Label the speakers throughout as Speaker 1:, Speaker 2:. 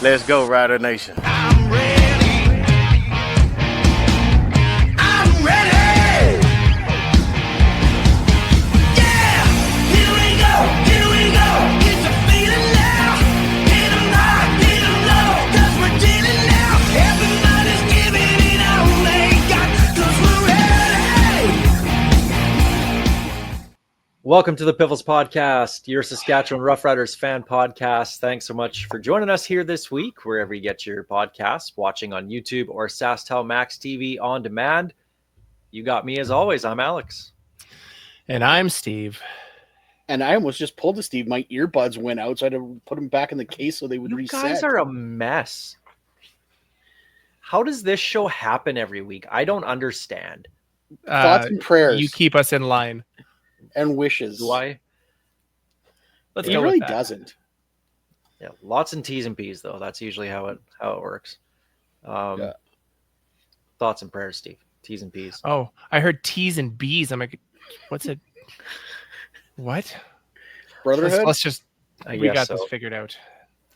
Speaker 1: Let's go, Rider Nation.
Speaker 2: I'm ready. I'm ready. Yeah, here we go. It's a feeling now. Get 'em high, get 'em low, 'cause we're dealing now. Everybody's giving it all they got, 'cause we're ready.
Speaker 3: Welcome to the Piffles podcast, your Saskatchewan Roughriders fan podcast. Thanks so much for joining us here this week, wherever you get your podcasts, watching on YouTube or SaskTel Max TV on demand. You got me as always. I'm Alex.
Speaker 4: And I'm Steve.
Speaker 5: And I almost just pulled the Steve. My earbuds went out, so I had to put them back in the case so they would
Speaker 3: You
Speaker 5: reset.
Speaker 3: guys are a mess. How does this show happen every week? I don't understand.
Speaker 5: Thoughts and prayers
Speaker 4: You keep us in line.
Speaker 5: and wishes.
Speaker 3: Do I?
Speaker 4: Let's
Speaker 5: He
Speaker 4: go
Speaker 5: really
Speaker 4: with that.
Speaker 5: doesn't.
Speaker 3: Yeah, lots and T's and P's though. That's usually how it works.
Speaker 5: Yeah.
Speaker 3: Thoughts and prayers, Steve. T's and P's.
Speaker 4: Oh, I heard T's and B's. I'm like, what's it? What?
Speaker 5: Brotherhood?
Speaker 4: Let's just,
Speaker 3: I
Speaker 4: we
Speaker 3: guess
Speaker 4: got
Speaker 3: so.
Speaker 4: this figured out.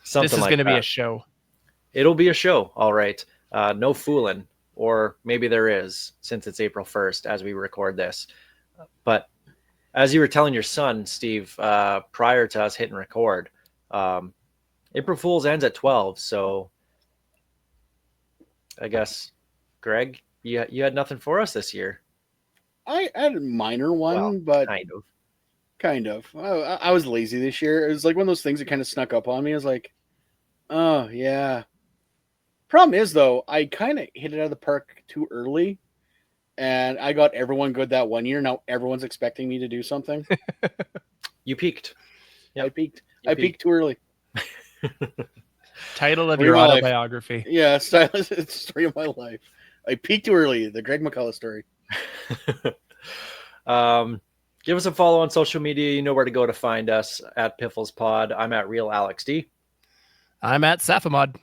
Speaker 3: Something
Speaker 4: This is
Speaker 3: like
Speaker 4: going to be
Speaker 3: that.
Speaker 4: a show.
Speaker 3: It'll be a show, all right. No fooling, or maybe there is, since it's April 1st as we record this. But as you were telling your son, Steve, prior to us hitting record, April Fool's ends at 12. So I guess, Greg, you had nothing for us this year.
Speaker 5: I had a minor one,
Speaker 3: Well,
Speaker 5: but
Speaker 3: kind of.
Speaker 5: I was lazy this year. It was like one of those things that kind of snuck up on me. I was like, oh, yeah. Problem is, though, I kind of hit it out of the park too early. And I got everyone good that one year. Now everyone's expecting me to do something.
Speaker 3: You peaked. Yep.
Speaker 5: I peaked.
Speaker 3: You
Speaker 5: I peaked too early.
Speaker 4: Title of
Speaker 5: Story
Speaker 4: your
Speaker 5: of my life.
Speaker 4: autobiography.
Speaker 5: Yeah, it's the story of my life. I peaked too early. The Greg McCullough story.
Speaker 3: Give us a follow on social media. You know where to go to find us at Piffles Pod. I'm at Real Alex D.
Speaker 4: I'm at Safamod.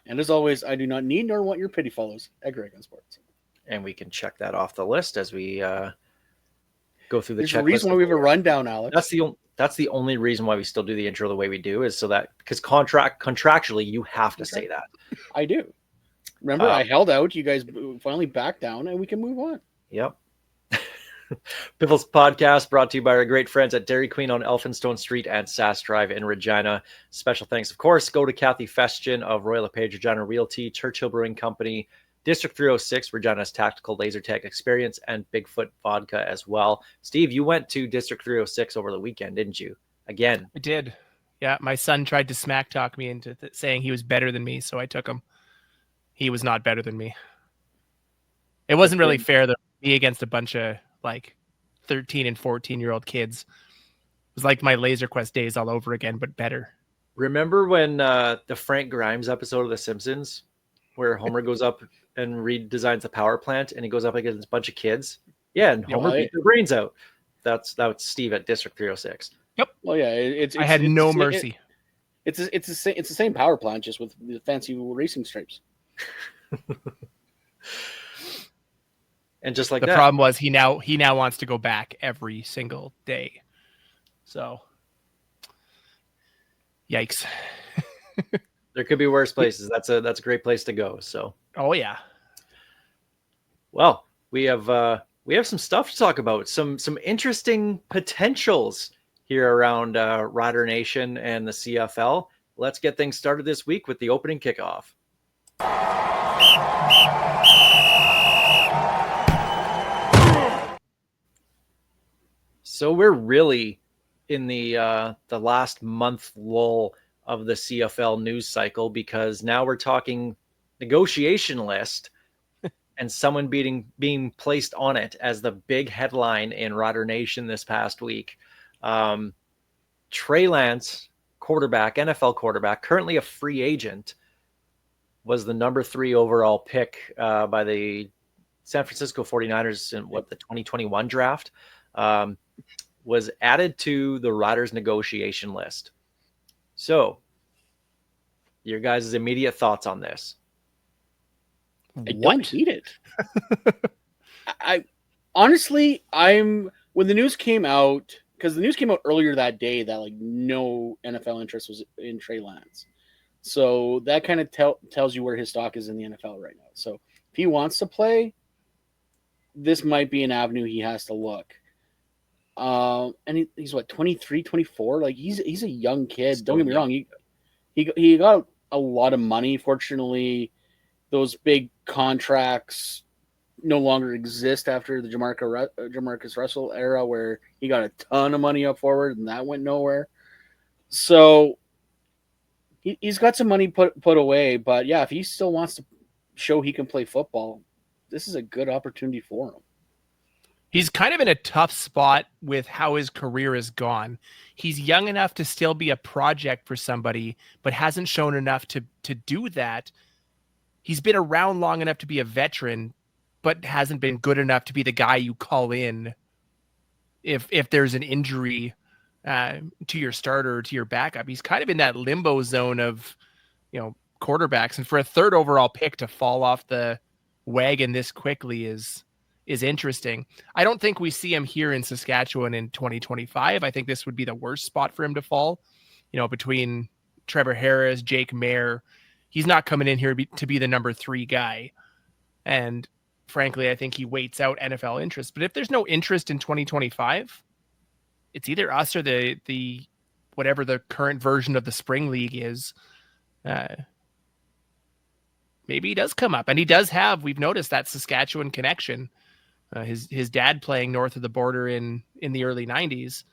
Speaker 5: And as always, I do not need nor want your pity follows at Greg on Sports.
Speaker 3: And we can check that off the list as we go through the
Speaker 5: There's
Speaker 3: checklist.
Speaker 5: a reason why we have a rundown, Alex.
Speaker 3: That's the only reason why we still do the intro the way we do, is so that because contractually you have to say that.
Speaker 5: I do. Remember, I held out. You guys finally backed down, and we can move on.
Speaker 3: Yep. Piffles Podcast brought to you by our great friends at Dairy Queen on Elphinstone Street and Sass Drive in Regina. Special thanks, of course, go to Kathy Festian of Royal LePage Regina Realty, Churchill Brewing Company, District 306, Regina's Tactical Laser Tag Experience, and Bigfoot Vodka as well. Steve, you went to District 306 over the weekend, didn't you? Again.
Speaker 4: I did. Yeah, my son tried to smack talk me into saying he was better than me, so I took him. He was not better than me. It wasn't really fair, though, me against a bunch of, 13 and 14-year-old kids. It was like my Laser Quest days all over again, but better.
Speaker 3: Remember when the Frank Grimes episode of The Simpsons, where Homer goes up and redesigns the power plant, and he goes up against a bunch of kids? Yeah, and Homer beat their brains out. That's Steve at District 306.
Speaker 4: Yep.
Speaker 5: Well, yeah,
Speaker 4: I had no mercy.
Speaker 5: It's the same power plant, just with the fancy racing stripes.
Speaker 3: And just like
Speaker 4: the
Speaker 3: that,
Speaker 4: problem was he now wants to go back every single day. So, yikes.
Speaker 3: there could be worse places. That's a great place to go. So,
Speaker 4: oh yeah.
Speaker 3: Well, we have some stuff to talk about. Some interesting potentials here around Rider Nation and the CFL. Let's get things started this week with the opening kickoff. So we're really in the last month lull of the CFL news cycle, because now we're talking negotiation list and someone being placed on it as the big headline in Rider Nation this past week. Trey Lance, NFL quarterback, currently a free agent, was the number 3 overall pick by the San Francisco 49ers in the 2021 draft. Was added to the Riders negotiation list. So, your guys' immediate thoughts on this?
Speaker 5: I don't hate it. I honestly, when the news came out, because the news came out earlier that day that no NFL interest was in Trey Lance. So that kind of tells you where his stock is in the NFL right now. So if he wants to play, this might be an avenue he has to look. And he's what, 23, 24? Like he's a young kid.
Speaker 3: Still
Speaker 5: Don't get me
Speaker 3: young.
Speaker 5: wrong. He got a lot of money. Fortunately, those big contracts no longer exist after the Jamarcus Russell era, where he got a ton of money up forward and that went nowhere. So he's got some money put away. But yeah, if he still wants to show he can play football, this is a good opportunity for him.
Speaker 4: He's kind of in a tough spot with how his career has gone. He's young enough to still be a project for somebody, but hasn't shown enough to do that. He's been around long enough to be a veteran, but hasn't been good enough to be the guy you call in if there's an injury to your starter or to your backup. He's kind of in that limbo zone of, quarterbacks. And for a third overall pick to fall off the wagon this quickly is interesting. I don't think we see him here in Saskatchewan in 2025. I think this would be the worst spot for him to fall, between Trevor Harris, Jake Mayer. He's not coming in here to be the number 3 guy. And frankly, I think he waits out NFL interest. But if there's no interest in 2025, it's either us or the whatever the current version of the spring league is. Maybe he does come up, and he does have. We've noticed that Saskatchewan connection. His dad playing north of the border in the early 90s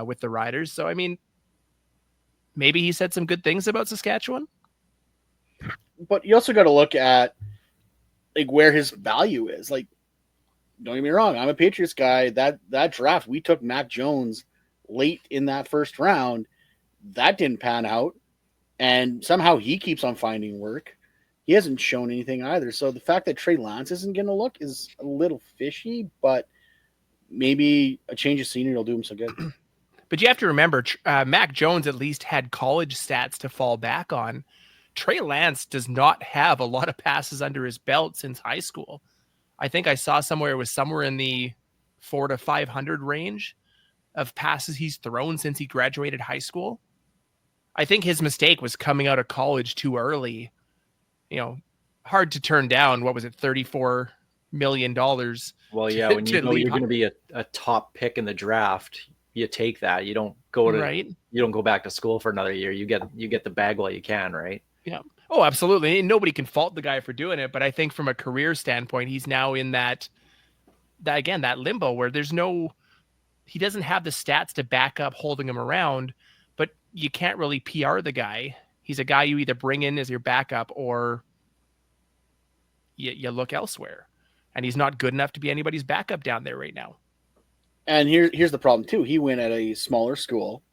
Speaker 4: with the Riders. So I mean, maybe he said some good things about Saskatchewan.
Speaker 5: But you also got to look at like where his value is. Like, don't get me wrong, I'm a Patriots guy. That draft, we took Mac Jones late in that first round. That didn't pan out, and somehow he keeps on finding work. He hasn't shown anything either. So the fact that Trey Lance isn't going to look is a little fishy, but maybe a change of scenery will do him so good.
Speaker 4: But you have to remember, Mac Jones at least had college stats to fall back on. Trey Lance does not have a lot of passes under his belt since high school. I think I saw somewhere it was somewhere in the 400 to 500 range of passes he's thrown since he graduated high school. I think his mistake was coming out of college too early. Hard to turn down. What was it, $34 million?
Speaker 3: Well, yeah, when you know you're going to be a top pick in the draft, you take that. You don't go You don't go back to school for another year. You get the bag while you can, right? Yeah.
Speaker 4: Oh, absolutely. And nobody can fault the guy for doing it, but I think from a career standpoint, he's now in that limbo where he doesn't have the stats to back up holding him around, but you can't really PR the guy. He's a guy you either bring in as your backup or you look elsewhere. And he's not good enough to be anybody's backup down there right now.
Speaker 5: And here's the problem, too. He went at a smaller school,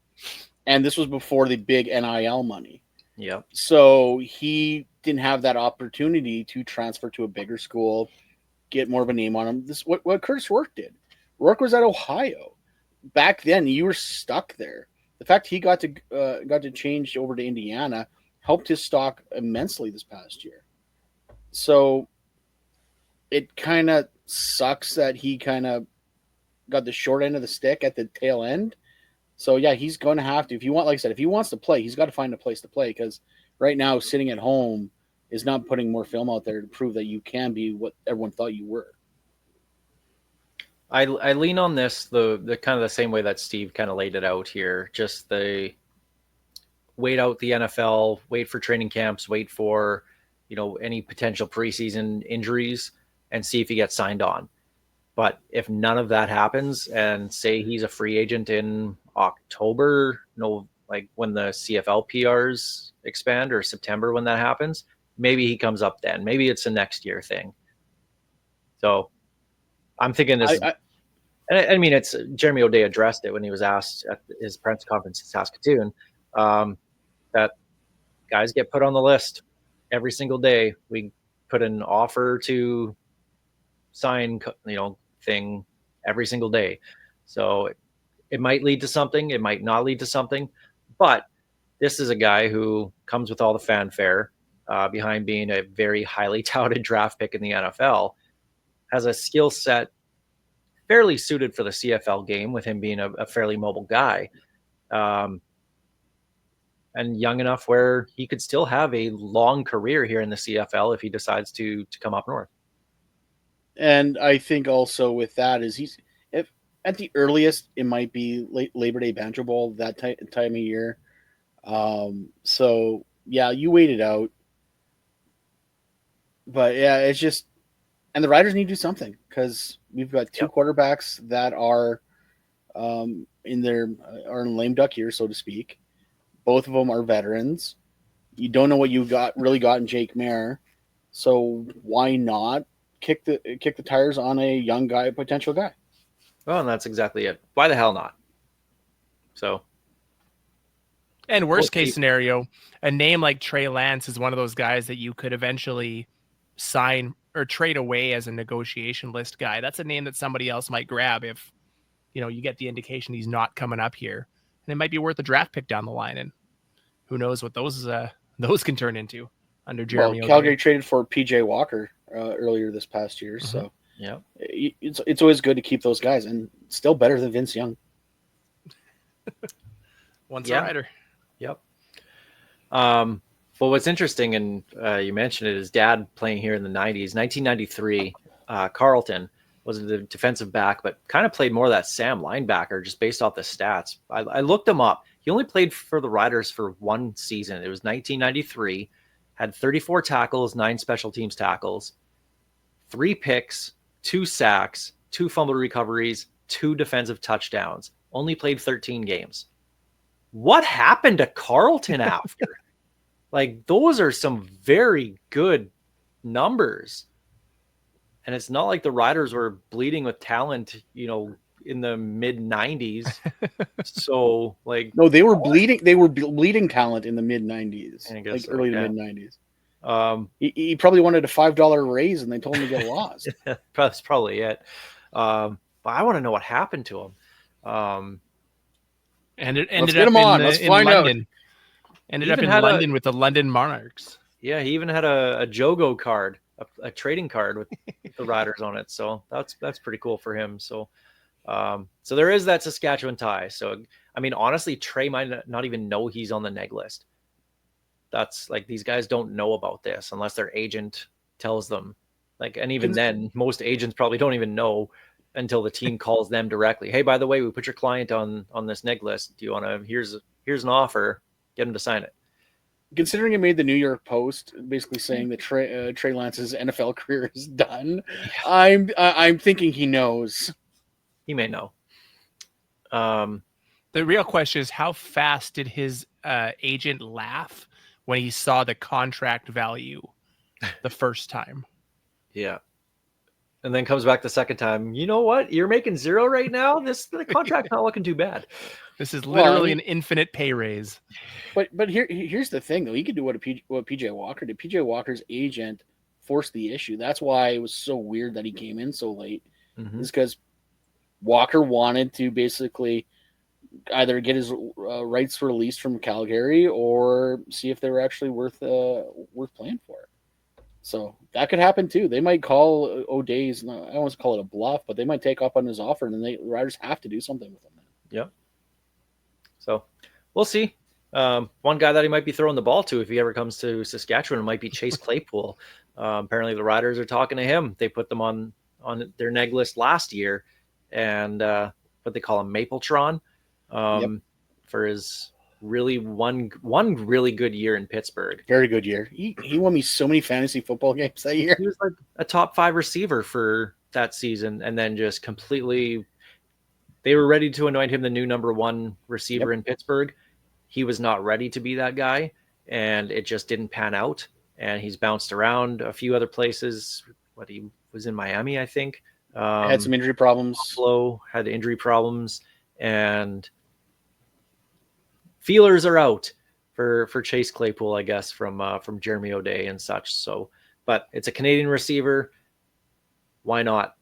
Speaker 5: and this was before the big NIL money.
Speaker 3: Yeah.
Speaker 5: So he didn't have that opportunity to transfer to a bigger school, get more of a name on him. This what Curtis Rourke did. Rourke was at Ohio. Back then, you were stuck there. The fact he got to change over to Indiana helped his stock immensely this past year. So it kind of sucks that he kind of got the short end of the stick at the tail end. So yeah, he's going to have to, if he wants to play, he's got to find a place to play, because right now sitting at home is not putting more film out there to prove that you can be what everyone thought you were.
Speaker 3: I lean on this the kind of the same way that Steve kind of laid it out here. Just the wait out the NFL, wait for training camps, wait for any potential preseason injuries, and see if he gets signed on. But if none of that happens, and say he's a free agent in October, like when the CFL PRs expand, or September when that happens, maybe he comes up then. Maybe it's a next year thing. So I'm thinking this. I mean, it's Jeremy O'Day addressed it when he was asked at his press conference in Saskatoon that guys get put on the list every single day. We put an offer to sign, thing every single day. So it might lead to something. It might not lead to something. But this is a guy who comes with all the fanfare behind being a very highly touted draft pick in the NFL, has a skill set fairly suited for the CFL game, with him being a fairly mobile guy. and young enough where he could still have a long career here in the CFL if he decides to come up north.
Speaker 5: And I think also with that is if at the earliest it might be late Labor Day Banjo Bowl that time of year. So yeah, you wait it out. But yeah, it's just, and the Riders need to do something because we've got two quarterbacks that are in their are in lame duck year, so to speak. Both of them are veterans. You don't know what you really got in Jake Mayer, so why not kick the tires on a young guy, potential guy?
Speaker 3: Well, and that's exactly it. Why the hell not? So,
Speaker 4: and worst case scenario, a name like Trey Lance is one of those guys that you could eventually sign or trade away as a negotiation list guy. That's a name that somebody else might grab if, you get the indication he's not coming up here, and it might be worth a draft pick down the line. And who knows what those can turn into under Jeremy.
Speaker 5: Well, Calgary traded for PJ Walker earlier this past year, so
Speaker 3: yeah,
Speaker 5: it's always good to keep those guys, and still better than Vince Young.
Speaker 4: Once a Rider.
Speaker 3: Yep. Well, what's interesting, and you mentioned it, his dad playing here in the 90s, 1993, Carleton was the defensive back, but kind of played more of that Sam linebacker just based off the stats. I looked him up. He only played for the Riders for one season. It was 1993, had 34 tackles, 9 special teams tackles, 3 picks, 2 sacks, 2 fumble recoveries, 2 defensive touchdowns. Only played 13 games. What happened to Carleton after? Like, those are some very good numbers. And it's not like the Riders were bleeding with talent, in the mid 90s. So
Speaker 5: no, they were bleeding. They were bleeding talent in the mid 90s, early to mid 90s. He probably wanted a $5 raise, and they told him to get lost.
Speaker 3: That's probably it. But I want to know what happened to him.
Speaker 4: And it ended up in London. Ended up in London with the London Monarchs.
Speaker 3: Yeah, he even had a Jogo card, a trading card with the Riders on it. So that's pretty cool for him. So so there is that Saskatchewan tie. So I mean, honestly, Trey might not even know he's on the Neg List. That's these guys don't know about this unless their agent tells them. And even then, most agents probably don't even know until the team calls them directly. Hey, by the way, we put your client on this Neg List. Do you want to? Here's an offer. Get him to sign it.
Speaker 5: Considering it made the New York Post, basically saying that Trey Lance's NFL career is done, yeah. I'm thinking he knows.
Speaker 3: He may know.
Speaker 4: The real question is, how fast did his agent laugh when he saw the contract value the first time?
Speaker 3: Yeah. And then comes back the second time. You know what? You're making 0 right now. The contract's not looking too bad.
Speaker 4: This is literally an infinite pay raise.
Speaker 5: But here's the thing, though. He could do what PJ Walker did. PJ Walker's agent forced the issue. That's why it was so weird that he came in so late. Mm-hmm. Is because Walker wanted to basically either get his rights released from Calgary or see if they were actually worth playing for it. So that could happen too. They might call O'Day's. I don't want to call it a bluff, but they might take up on his offer, and then the Riders have to do something with him.
Speaker 3: Yep. So we'll see. One guy that he might be throwing the ball to if he ever comes to Saskatchewan might be Chase Claypool. Apparently the Riders are talking to him. They put them on their Neg List last year, and what they call him, Mapletron, for his really one really good year in Pittsburgh.
Speaker 5: Very good year. He won me so many fantasy football games that year.
Speaker 3: He was like a top 5 receiver for that season, and then just completely. They were ready to anoint him the new number 1 receiver in Pittsburgh. He was not ready to be that guy, and it just didn't pan out. And he's bounced around a few other places. He was in Miami, I think.
Speaker 5: Had some injury problems.
Speaker 3: Buffalo had injury problems, and feelers are out for Chase Claypool, I guess, from Jeremy O'Day and such. So, but it's a Canadian receiver. Why not?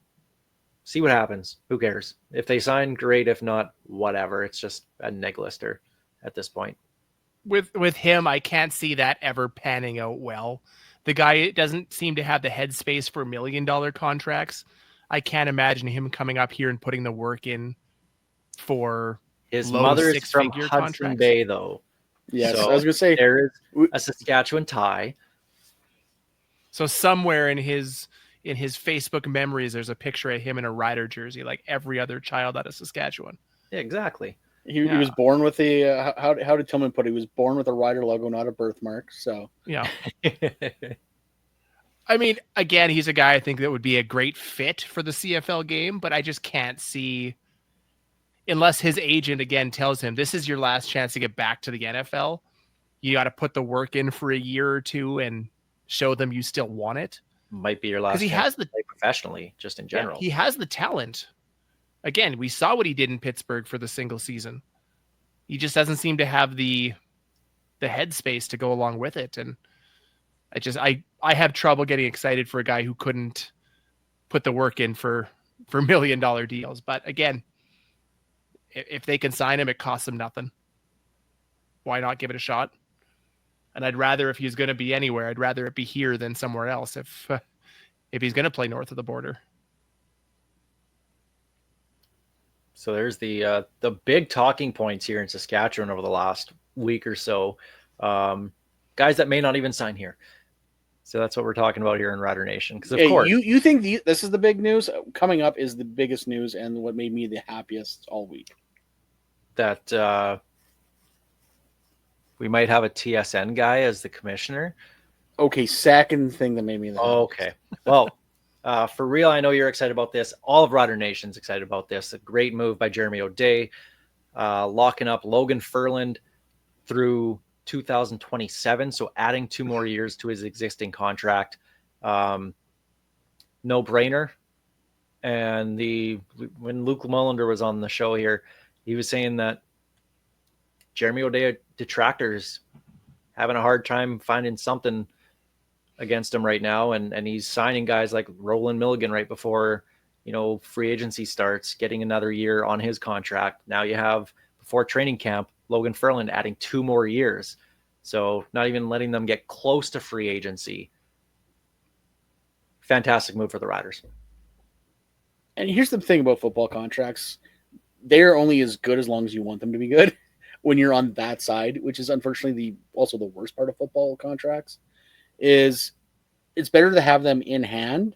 Speaker 3: See what happens. Who cares? If they sign, great. If not, whatever. It's just a Neg Lister at this point.
Speaker 4: With him, I can't see that ever panning out well. The guy doesn't seem to have the headspace for $1 million contracts. I can't imagine him coming up here and putting the work in for
Speaker 3: his mother's from Hudson
Speaker 4: contracts.
Speaker 3: Bay, though.
Speaker 5: Yes,
Speaker 3: So
Speaker 5: I was gonna say
Speaker 3: there is a Saskatchewan tie.
Speaker 4: So somewhere in his Facebook memories, there's a picture of him in a Rider jersey, like every other child out of Saskatchewan.
Speaker 3: Yeah, exactly.
Speaker 5: he
Speaker 4: Yeah.
Speaker 5: was born with the how did Tillman put it? He was born with a Rider logo, not a birthmark. So
Speaker 4: Yeah. I mean, again, he's a guy I think that would be a great fit for the CFL game, but I just can't see, unless his agent again tells him this is your last chance to get back to the NFL. You got to put the work in for a year or two and show them you still want it.
Speaker 3: Might be your last
Speaker 4: He
Speaker 3: chance
Speaker 4: has
Speaker 3: to
Speaker 4: the
Speaker 3: play professionally, just in general.
Speaker 4: he has the talent. Again, we saw what he did in Pittsburgh for the single season. He just doesn't seem to have the headspace to go along with it. And I have trouble getting excited for a guy who couldn't put the work in for $1 million deals. But again, if they can sign him, it costs them nothing. Why not give it a shot? And I'd rather, if he's going to be anywhere, I'd rather it be here than somewhere else. If he's going to play north of the border.
Speaker 3: So there's the big talking points here in Saskatchewan over the last week or so. Guys that may not even sign here. So that's what we're talking about here in Rider Nation. Because of course,
Speaker 5: you think this is the big news coming up is the biggest news and what made me the happiest all week.
Speaker 3: that we might have a TSN guy as the commissioner.
Speaker 5: Okay, second thing that made me the happiest.
Speaker 3: Okay. Well, for real, I know you're excited about this. All of Rider Nation's excited about this. A great move by Jeremy O'Day, locking up Logan Furland through 2027, so adding 2 more years to his existing contract. No brainer. And when Luke Mullender was on the show here, he was saying that Jeremy O'Day detractors having a hard time finding something against him right now, and he's signing guys like Roland Milligan right before free agency starts, getting another year on his contract. Now you have, before training camp, Logan Furland adding 2 more years, so not even letting them get close to free agency. Fantastic move for the Riders.
Speaker 5: And here's the thing about football contracts. They're only as good as long as you want them to be good when you're on that side, which is unfortunately also the worst part of football contracts. Is it's better to have them in hand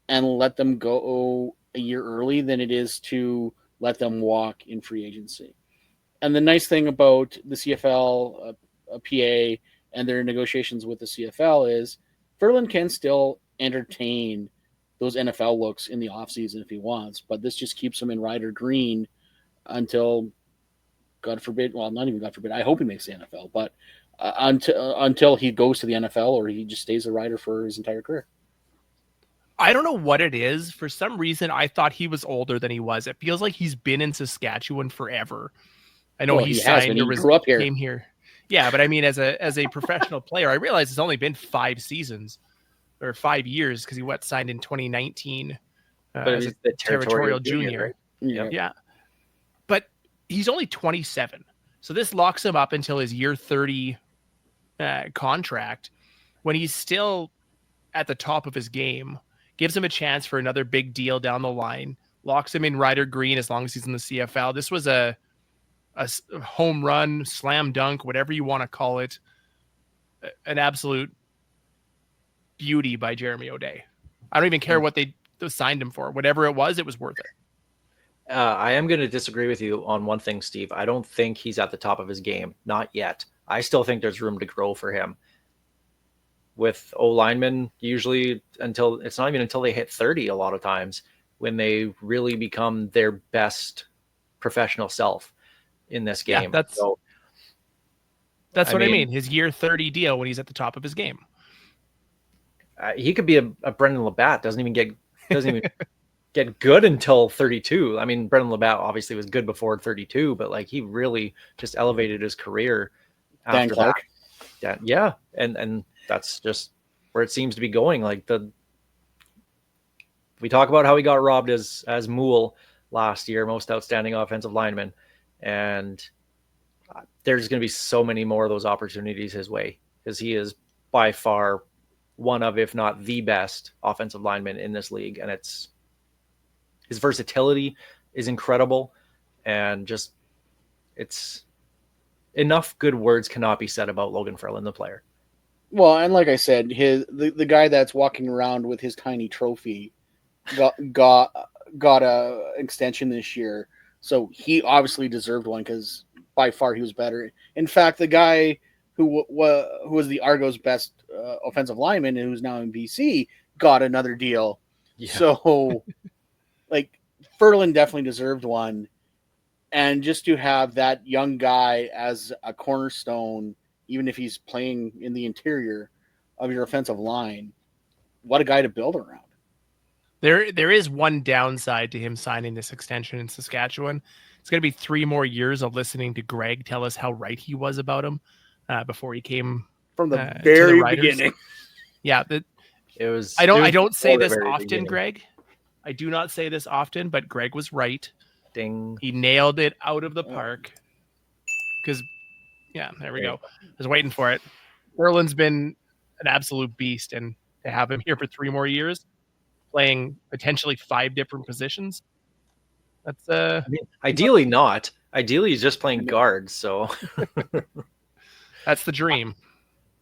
Speaker 5: and let them go a year early than it is to let them walk in free agency. And the nice thing about the CFL, PA, and their negotiations with the CFL is Furland can still entertain those NFL looks in the offseason if he wants, but this just keeps him in Rider green until, God forbid, well, not even God forbid, I hope he makes the NFL, but until he goes to the NFL or he just stays a Rider for his entire career.
Speaker 4: I don't know what it is. For some reason, I thought he was older than he was. It feels like he's been in Saskatchewan forever. I know he signed or
Speaker 5: grew up here.
Speaker 4: came here. Yeah, but I mean, as a professional player, I realize it's only been 5 seasons or 5 years because he signed in 2019 as a
Speaker 3: the
Speaker 4: territorial junior.
Speaker 3: Right?
Speaker 4: Yeah. But he's only 27. So this locks him up until his year 30 contract when he's still at the top of his game, gives him a chance for another big deal down the line, locks him in Rider green as long as he's in the CFL. This was a home run, slam dunk, whatever you want to call it, an absolute beauty by Jeremy O'Day. I don't even care what they signed him for. Whatever it was worth it.
Speaker 3: I am going to disagree with you on one thing, Steve. I don't think he's at the top of his game. Not yet. I still think there's room to grow for him. With O-linemen, usually it's not even until they hit 30 a lot of times when they really become their best professional self in this game.
Speaker 4: Yeah, that's what I mean. His year 30 deal when he's at the top of his game.
Speaker 3: He could be a Brendan Labatt. Doesn't even get good until 32. I mean, Brendan Labatt obviously was good before 32, but like he really just elevated his career
Speaker 5: Dan
Speaker 3: after
Speaker 5: Clark.
Speaker 3: that. Yeah, and that's just where it seems to be going. Like we talk about how he got robbed as Moole last year, most outstanding offensive lineman, and there's going to be so many more of those opportunities his way because he is by far one of, if not the best offensive lineman in this league. And his versatility is incredible. And just, enough good words cannot be said about Logan Ferland, the player.
Speaker 5: Well, and like I said, the guy that's walking around with his tiny trophy got a extension this year, so he obviously deserved one because by far he was better. In fact, the guy who was the Argos' best offensive lineman and who's now in BC got another deal.
Speaker 3: Yeah.
Speaker 5: So, like, Ferland definitely deserved one, and just to have that young guy as a cornerstone, even if he's playing in the interior of your offensive line, what a guy to build around.
Speaker 4: There is one downside to him signing this extension in Saskatchewan. It's going to be 3 more years of listening to Greg tell us how right he was about him before he came
Speaker 5: From the
Speaker 4: to
Speaker 5: very
Speaker 4: Riders.
Speaker 5: beginning.
Speaker 4: Yeah,
Speaker 3: It was.
Speaker 4: I don't say this
Speaker 3: very
Speaker 4: often,
Speaker 3: beginning.
Speaker 4: Greg. I do not say this often, but Greg was right.
Speaker 3: Ding.
Speaker 4: He nailed it out of the park. Because, yeah, there we go. I was waiting for it. Ferland's been an absolute beast, and to have him here for 3 more years, playing potentially 5 different positions, that's
Speaker 3: I mean, ideally not. Ideally, he's just playing guard. So
Speaker 4: that's the dream.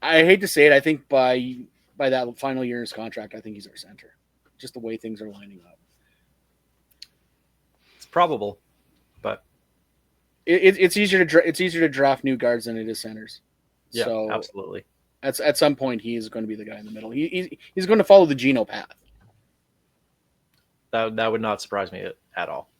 Speaker 5: I hate to say it. I think by that final year in his contract, I think he's our center. Just the way things are lining up.
Speaker 3: it's probable, but
Speaker 5: It's easier to draft new guards than it is centers.
Speaker 3: yeah,
Speaker 5: So
Speaker 3: absolutely.
Speaker 5: at some point he is going to be the guy in the middle. He's going to follow the Geno path.
Speaker 3: That would not surprise me at all.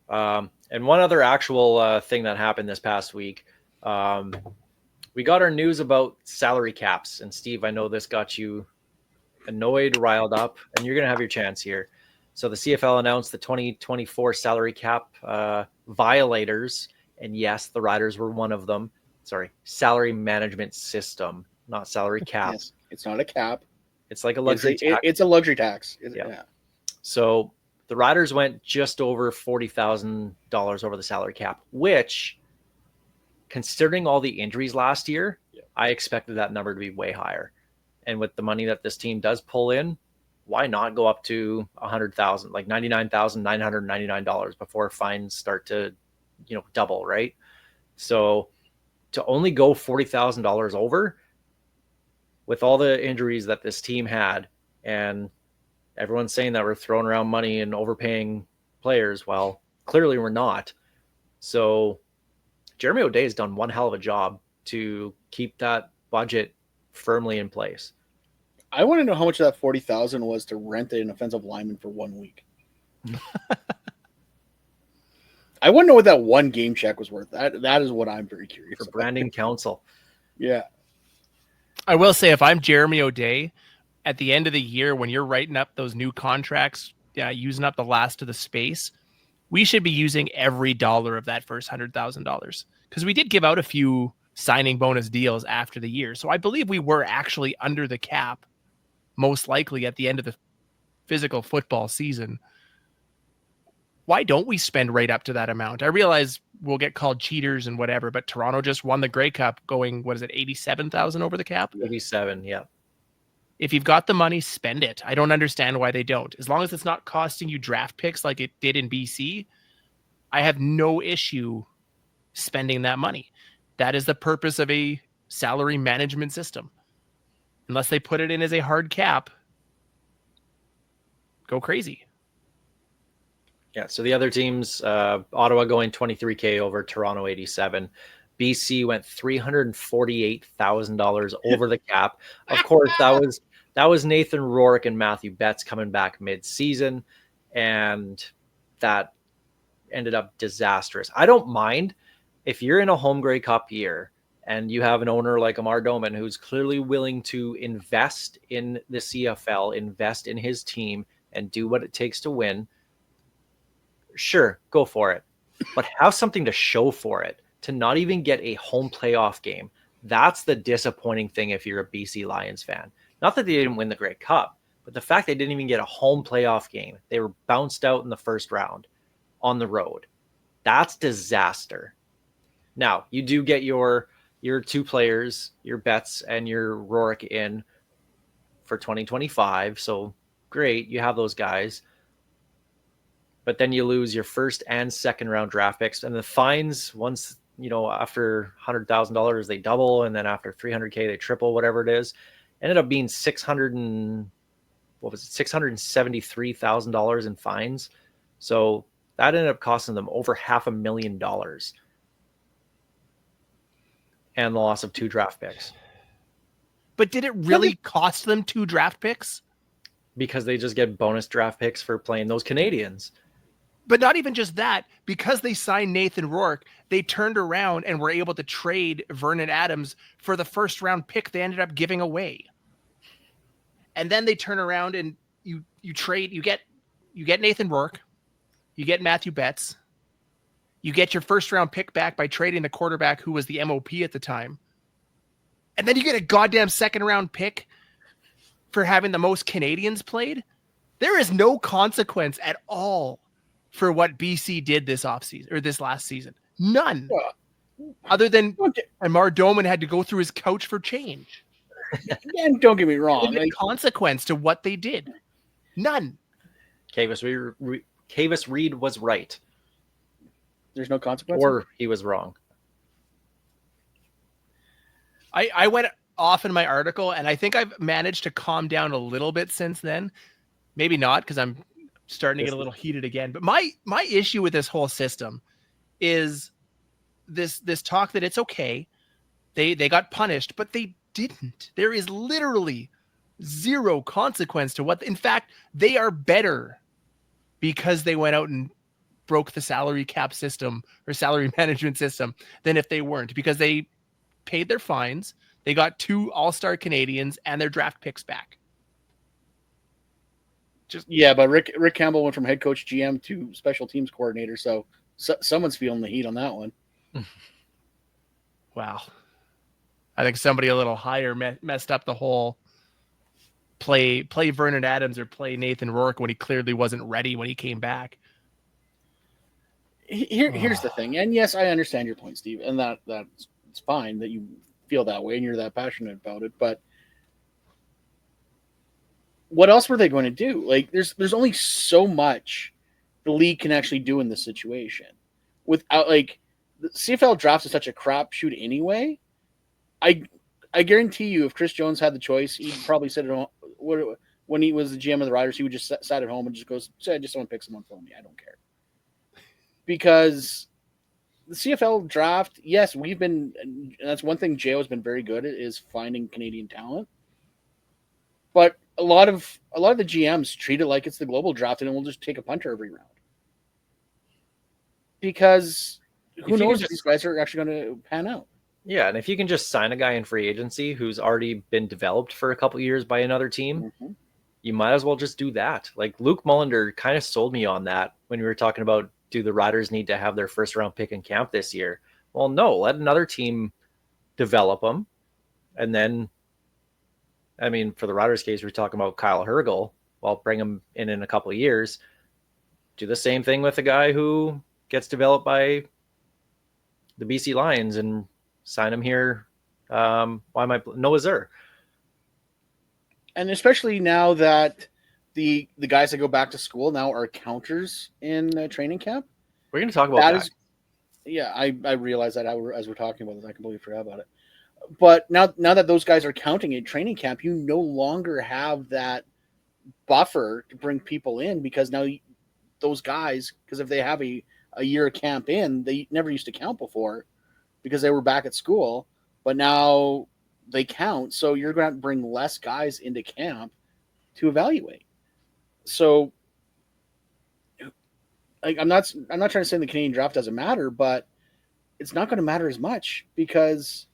Speaker 3: And one other actual thing that happened this past week, we got our news about salary caps. And Steve, I know this got you annoyed, riled up, and you're going to have your chance here. So the CFL announced the 2024 salary cap violators. And yes, the Riders were one of them. Sorry, salary management system, not salary cap.
Speaker 5: Yes, it's not a cap.
Speaker 3: It's like a luxury tax.
Speaker 5: It's a luxury tax.
Speaker 3: Yeah. So the Riders went just over $40,000 over the salary cap, which, considering all the injuries last year, I expected that number to be way higher. And with the money that this team does pull in, why not go up to $100,000, like $99,999 before fines start to, double, right? So to only go $40,000 over with all the injuries that this team had, and everyone's saying that we're throwing around money and overpaying players. Well, clearly we're not. So Jeremy O'Day has done one hell of a job to keep that budget firmly in place.
Speaker 5: I want to know how much of that $40,000 was to rent an offensive lineman for 1 week. I want to know what that one game check was worth. That is what I'm very curious
Speaker 3: For
Speaker 5: about.
Speaker 3: branding council.
Speaker 5: Yeah.
Speaker 4: I will say, if I'm Jeremy O'Day, at the end of the year, when you're writing up those new contracts, using up the last of the space, we should be using every dollar of that first $100,000, because we did give out a few signing bonus deals after the year. So I believe we were actually under the cap, most likely at the end of the physical football season. Why don't we spend right up to that amount? I realize we'll get called cheaters and whatever, but Toronto just won the Grey Cup going, 87,000 over the cap?
Speaker 3: 87, yeah.
Speaker 4: If you've got the money, spend it. I don't understand why they don't. As long as it's not costing you draft picks like it did in BC, I have no issue spending that money. That is the purpose of a salary management system. Unless they put it in as a hard cap, go crazy.
Speaker 3: Yeah, so the other teams, Ottawa going $23K over, Toronto 87. BC went $348,000 over the cap. Of course, that was Nathan Rourke and Matthew Betts coming back mid-season, and that ended up disastrous. I don't mind if you're in a home Grey Cup year and you have an owner like Amar Doman who's clearly willing to invest in the CFL, invest in his team, and do what it takes to win. Sure, go for it. But have something to show for it. To not even get a home playoff game, that's the disappointing thing if you're a BC Lions fan. Not that they didn't win the Grey Cup, but the fact they didn't even get a home playoff game. They were bounced out in the first round on the road. That's disaster. Now, you do get your 2 players, your Betts and your Rourke in for 2025, so great, you have those guys. But then you lose your first and second round draft picks, and the fines, once after $100,000 they double, and then after 300K they triple, whatever it is. Ended up being $673,000 in fines. So that ended up costing them over $500,000 and the loss of 2 draft picks.
Speaker 4: But did it really cost them 2 draft picks?
Speaker 3: Because they just get bonus draft picks for playing those Canadians.
Speaker 4: But not even just that, because they signed Nathan Rourke, they turned around and were able to trade Vernon Adams for the first round pick they ended up giving away. And then they turn around and you get Nathan Rourke, you get Matthew Betts, you get your first round pick back by trading the quarterback who was the MOP at the time. And then you get a goddamn second round pick for having the most Canadians played. There is no consequence at all for what BC did this offseason or this last season. None. Other than Amar Doman had to go through his couch for change.
Speaker 5: And don't get me wrong.
Speaker 4: Like, consequence to what they did. None.
Speaker 3: Cavis Reed was right.
Speaker 5: There's no consequence?
Speaker 3: Or he was wrong.
Speaker 4: I went off in my article, and I think I've managed to calm down a little bit since then. Maybe not, because I'm starting to get a little heated again. But my issue with this whole system is this talk that it's okay. They got punished, but they didn't. There is literally zero consequence to what. In fact, they are better because they went out and broke the salary cap system or salary management system than if they weren't, because they paid their fines. They got 2 all-star Canadians and their draft picks back.
Speaker 5: But Rick Campbell went from head coach GM to special teams coordinator, so someone's feeling the heat on that one.
Speaker 4: Wow. I think somebody a little higher messed up the whole play Vernon Adams or play Nathan Rourke when he clearly wasn't ready when he came back.
Speaker 5: Here's the thing, and yes, I understand your point, Steve, and that's fine that you feel that way and you're that passionate about it, but what else were they going to do? Like, there's only so much the league can actually do in this situation without, like, the CFL drafts is such a crapshoot anyway. I guarantee you, if Chris Jones had the choice, he'd probably sit at home. When he was the GM of the Riders, he would just sat at home and just goes, just someone pick someone for me. I don't care. Because the CFL draft, yes, and that's one thing J.O. has been very good at, is finding Canadian talent. But a lot of the GMs treat it like it's the global draft, and we'll just take a punter every round. Because who knows if these guys are actually going to pan out.
Speaker 3: Yeah, and if you can just sign a guy in free agency who's already been developed for a couple of years by another team, you might as well just do that. Like, Luke Mullender kind of sold me on that when we were talking about, do the Riders need to have their first round pick in camp this year? Well, no, let another team develop them. And then, I mean, for the Riders case, we're talking about Kyle Hergel. Well, bring him in a couple of years. Do the same thing with a guy who gets developed by the BC Lions and sign him here. Noah Zur.
Speaker 5: And especially now that the guys that go back to school now are counters in training camp.
Speaker 3: We're going to talk about that.
Speaker 5: I realize that as we're talking about this. I completely forgot about it. But now that those guys are counting in training camp, you no longer have that buffer to bring people in, because now those guys, because if they have a year of camp in, they never used to count before because they were back at school, but now they count. So you're going to bring less guys into camp to evaluate. So I'm not trying to say the Canadian draft doesn't matter, but it's not going to matter as much because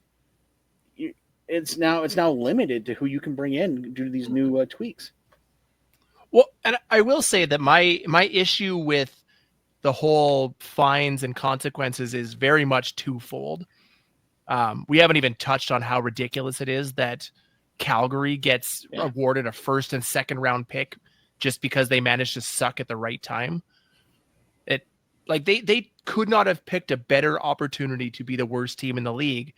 Speaker 5: it's now limited to who you can bring in due to these new tweaks.
Speaker 4: Well, and I will say that my issue with the whole fines and consequences is very much twofold. We haven't even touched on how ridiculous it is that Calgary gets awarded a first and second round pick just because they managed to suck at the right time. They could not have picked a better opportunity to be the worst team in the league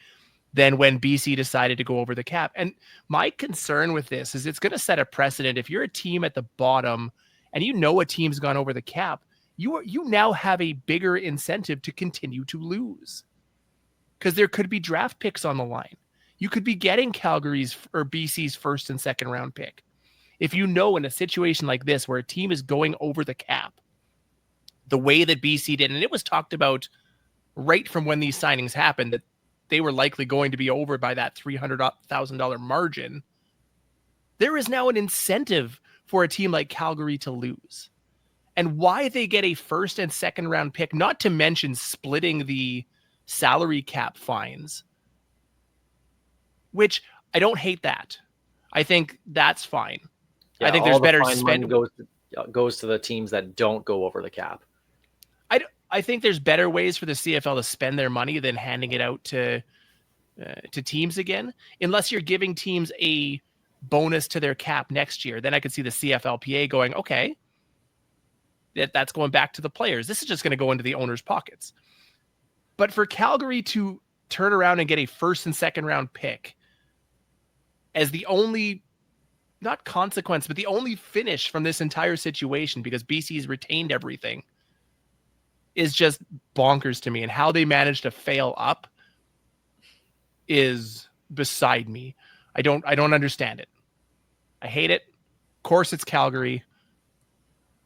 Speaker 4: than when BC decided to go over the cap. And my concern with this is it's going to set a precedent. If you're a team at the bottom and you know a team's gone over the cap, you now have a bigger incentive to continue to lose. because there could be draft picks on the line. You could be getting Calgary's or BC's first and second round pick. If you know in a situation like this where a team is going over the cap, the way that BC did, and it was talked about right from when these signings happened, that they were likely going to be over by that $300,000 margin, there is now an incentive for a team like Calgary to lose. And why they get a first and second round pick, not to mention splitting the salary cap fines, which I don't hate that. I think that's fine.
Speaker 3: Yeah,
Speaker 4: I think
Speaker 3: all
Speaker 4: there's
Speaker 3: the
Speaker 4: better
Speaker 3: fine
Speaker 4: spend.
Speaker 3: money goes to the teams that don't go over the cap.
Speaker 4: I think there's better ways for the CFL to spend their money than handing it out to teams again, unless you're giving teams a bonus to their cap next year. Then I could see the CFLPA going, okay, that's going back to the players. This is just going to go into the owners' pockets. But for Calgary to turn around and get a first and second round pick as the only, not consequence, but the only finish from this entire situation, because BC's retained everything, is just bonkers to me. And how they managed to fail up is beside me. I don't understand it. I hate it. Of course it's Calgary.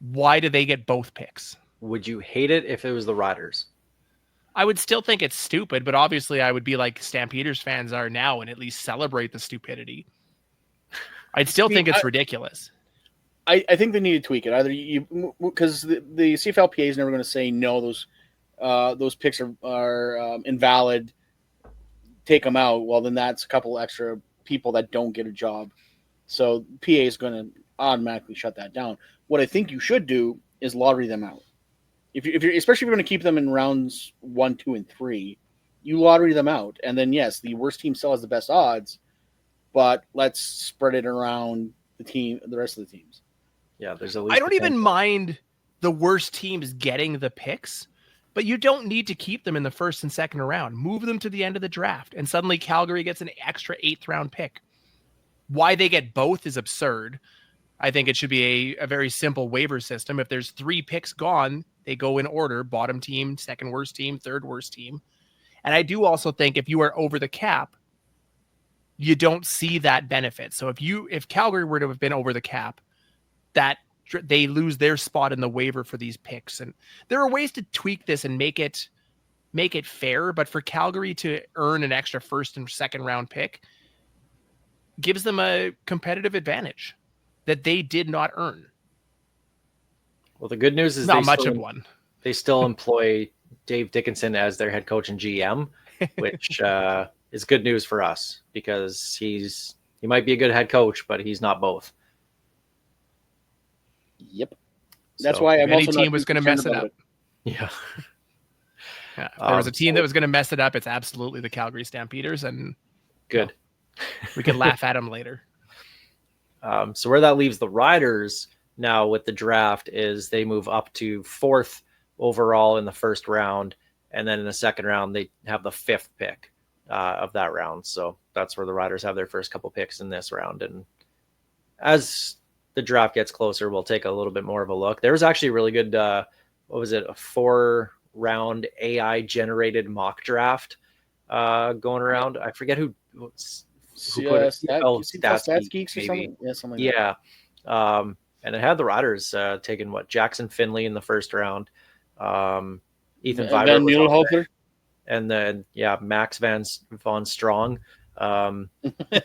Speaker 4: Why do they get both picks?
Speaker 3: Would you hate it if it was the Riders?
Speaker 4: I would still think it's stupid, but obviously I would be like Stampeders fans are now and at least celebrate the stupidity. I'd still think it's ridiculous.
Speaker 5: I think they need to tweak it. Either you, because the CFLPA is never going to say no. Those picks are invalid. Take them out. Well, then that's a couple extra people that don't get a job. So PA is going to automatically shut that down. What I think you should do is lottery them out. If you're especially if you're going to keep them in rounds 1, 2, and 3, you lottery them out, and then yes, the worst team still has the best odds, but let's spread it around the rest of the teams.
Speaker 3: Yeah, there's at least.
Speaker 4: I don't even mind the worst teams getting the picks, but you don't need to keep them in the first and second round. Move them to the end of the draft, and suddenly Calgary gets an extra 8th round pick. Why they get both is absurd. I think it should be a very simple waiver system. If there's 3 picks gone, they go in order: bottom team, second worst team, third worst team. And I do also think if you are over the cap, you don't see that benefit. So if Calgary were to have been over the cap, that they lose their spot in the waiver for these picks. And there are ways to tweak this and make it fair. But for Calgary to earn an extra first and second round pick gives them a competitive advantage that they did not earn.
Speaker 3: Well, the good news is
Speaker 4: not much of one.
Speaker 3: They still employ Dave Dickinson as their head coach and GM, which is good news for us because he might be a good head coach, but he's not both.
Speaker 5: Yep. That's why I'm
Speaker 4: any
Speaker 5: also
Speaker 4: team was going to mess it up.
Speaker 3: Yeah.
Speaker 4: Yeah. If there was a team that was going to mess it up, it's absolutely the Calgary Stampeders, and
Speaker 3: good.
Speaker 4: We can laugh at them later.
Speaker 3: So where that leaves the Riders now with the draft is they move up to 4th overall in the first round, and then in the second round they have the 5th pick of that round. So that's where the Riders have their first couple picks in this round. And as the draft gets closer, we'll take a little bit more of a look. There was actually a really good, a 4-round AI generated mock draft going around. I forget who put it.
Speaker 5: Stats Geeks or something? Yeah, something like that.
Speaker 3: Yeah. And it had the Riders taking Jackson Finley in the first round. Ethan
Speaker 5: Van Nieuwenhofer.
Speaker 3: And then, Max Von Strong, the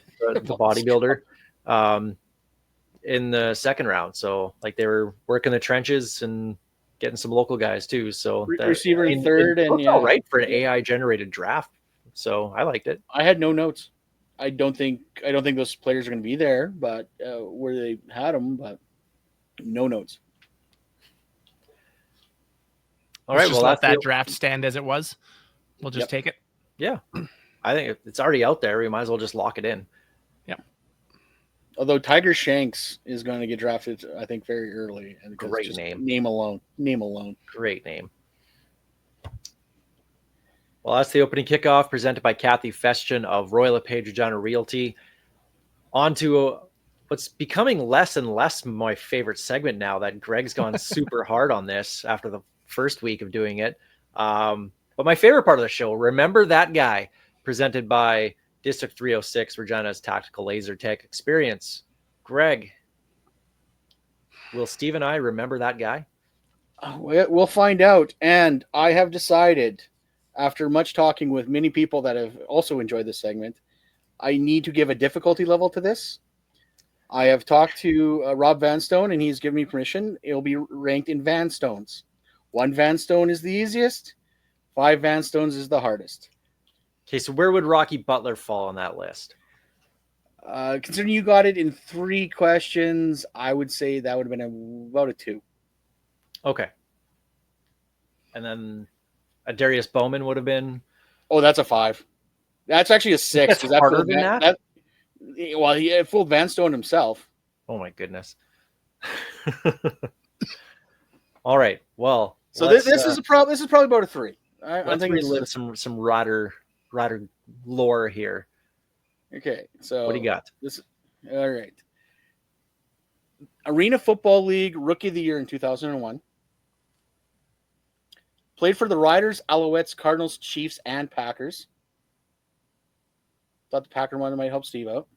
Speaker 3: bodybuilder, in the second round. So, they were working the trenches and getting some local guys too. So,
Speaker 5: receiver in third, and
Speaker 3: all right for an AI generated draft. So, I liked it.
Speaker 5: I had no notes. I don't think those players are going to be there, but where they had them, but no notes.
Speaker 4: All right, well, let that draft stand as it was. We'll just take it.
Speaker 3: Yeah. I think it's already out there. We might as well just lock it in.
Speaker 4: Yeah.
Speaker 5: Although Tiger Shanks is going to get drafted, I think, very early. And
Speaker 3: great name.
Speaker 5: Name alone.
Speaker 3: Great name. Well, that's the opening kickoff presented by Kathy Festian of Royal LePage Regina Realty. On to what's becoming less and less my favorite segment now that Greg's gone super hard on this after the first week of doing it. But my favorite part of the show, remember that guy, presented by District 306, Regina's Tactical Laser Tag Experience. Greg, will Steve and I remember that guy?
Speaker 5: We'll find out. And I have decided, after much talking with many people that have also enjoyed this segment, I need to give a difficulty level to this. I have talked to Rob Vanstone, and he's given me permission. It'll be ranked in Vanstones. 1 Vanstone is the easiest. 5 Vanstones is the hardest.
Speaker 3: Okay, so where would Rocky Butler fall on that list?
Speaker 5: Considering you got it in 3 questions, I would say that would have been about a 2.
Speaker 3: Okay. And then a Darius Bowman would have been...
Speaker 5: Oh, that's a 5. That's actually a 6.
Speaker 3: That's harder than that?
Speaker 5: Well, he fooled Vanstone himself.
Speaker 3: Oh, my goodness. All right. Well,
Speaker 5: so this is probably about a 3.
Speaker 3: Let's relive some Rider lore here.
Speaker 5: Okay, so
Speaker 3: what do you got?
Speaker 5: All right. Arena Football League Rookie of the Year in 2001. Played for the Riders, Alouettes, Cardinals, Chiefs, and Packers. Thought the Packer one might help Steve out.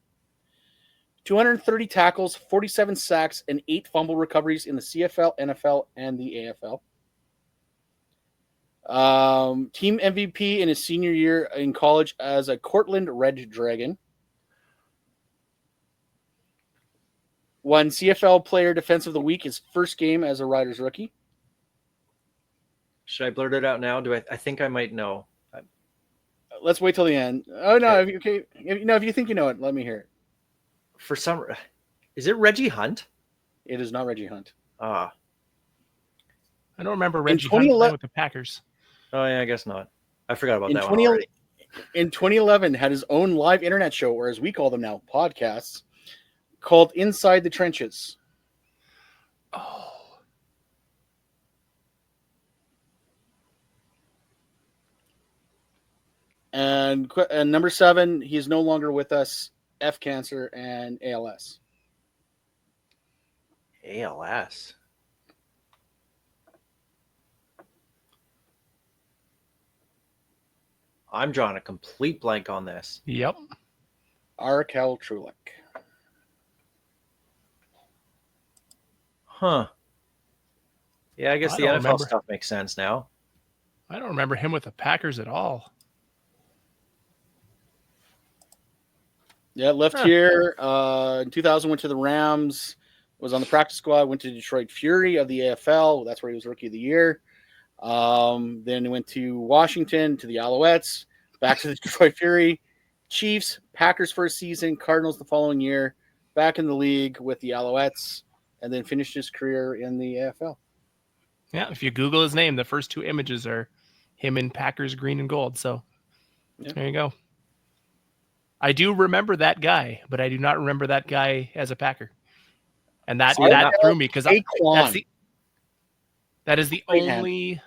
Speaker 5: 230 tackles, 47 sacks, and 8 fumble recoveries in the CFL, NFL, and the AFL. Team MVP in his senior year in college as a Cortland Red Dragon. Won CFL Player Defense of the Week his first game as a Riders rookie.
Speaker 3: Should I blurt it out now? I think I might know.
Speaker 5: Let's wait till the end. Oh no! Okay. If you think you know it, let me hear it.
Speaker 3: For some, is it Reggie Hunt?
Speaker 5: It is not Reggie Hunt.
Speaker 3: Ah,
Speaker 4: I don't remember Reggie Hunt playing with the Packers.
Speaker 3: Oh yeah, I guess not. I forgot about that one already.
Speaker 5: In 2011, had his own live internet show, or as we call them now, podcasts, called Inside the Trenches.
Speaker 4: Oh.
Speaker 5: And number 7, he is no longer with us. F cancer and ALS.
Speaker 3: ALS. I'm drawing a complete blank on this.
Speaker 4: Yep.
Speaker 5: Arkell Trulick.
Speaker 3: Huh. Yeah, I guess the NFL stuff makes sense now.
Speaker 4: I don't remember him with the Packers at all.
Speaker 5: Yeah, left here. In 2000, went to the Rams. Was on the practice squad. Went to Detroit Fury of the AFL. That's where he was Rookie of the Year. Then went to Washington, to the Alouettes. Back to the Detroit Fury. Chiefs, Packers first season. Cardinals the following year. Back in the league with the Alouettes. And then finished his career in the AFL.
Speaker 4: Yeah, if you Google his name, the first 2 images are him in Packers green and gold. So There you go. I do remember that guy, but I do not remember that guy as a Packer. And that threw me because that is the only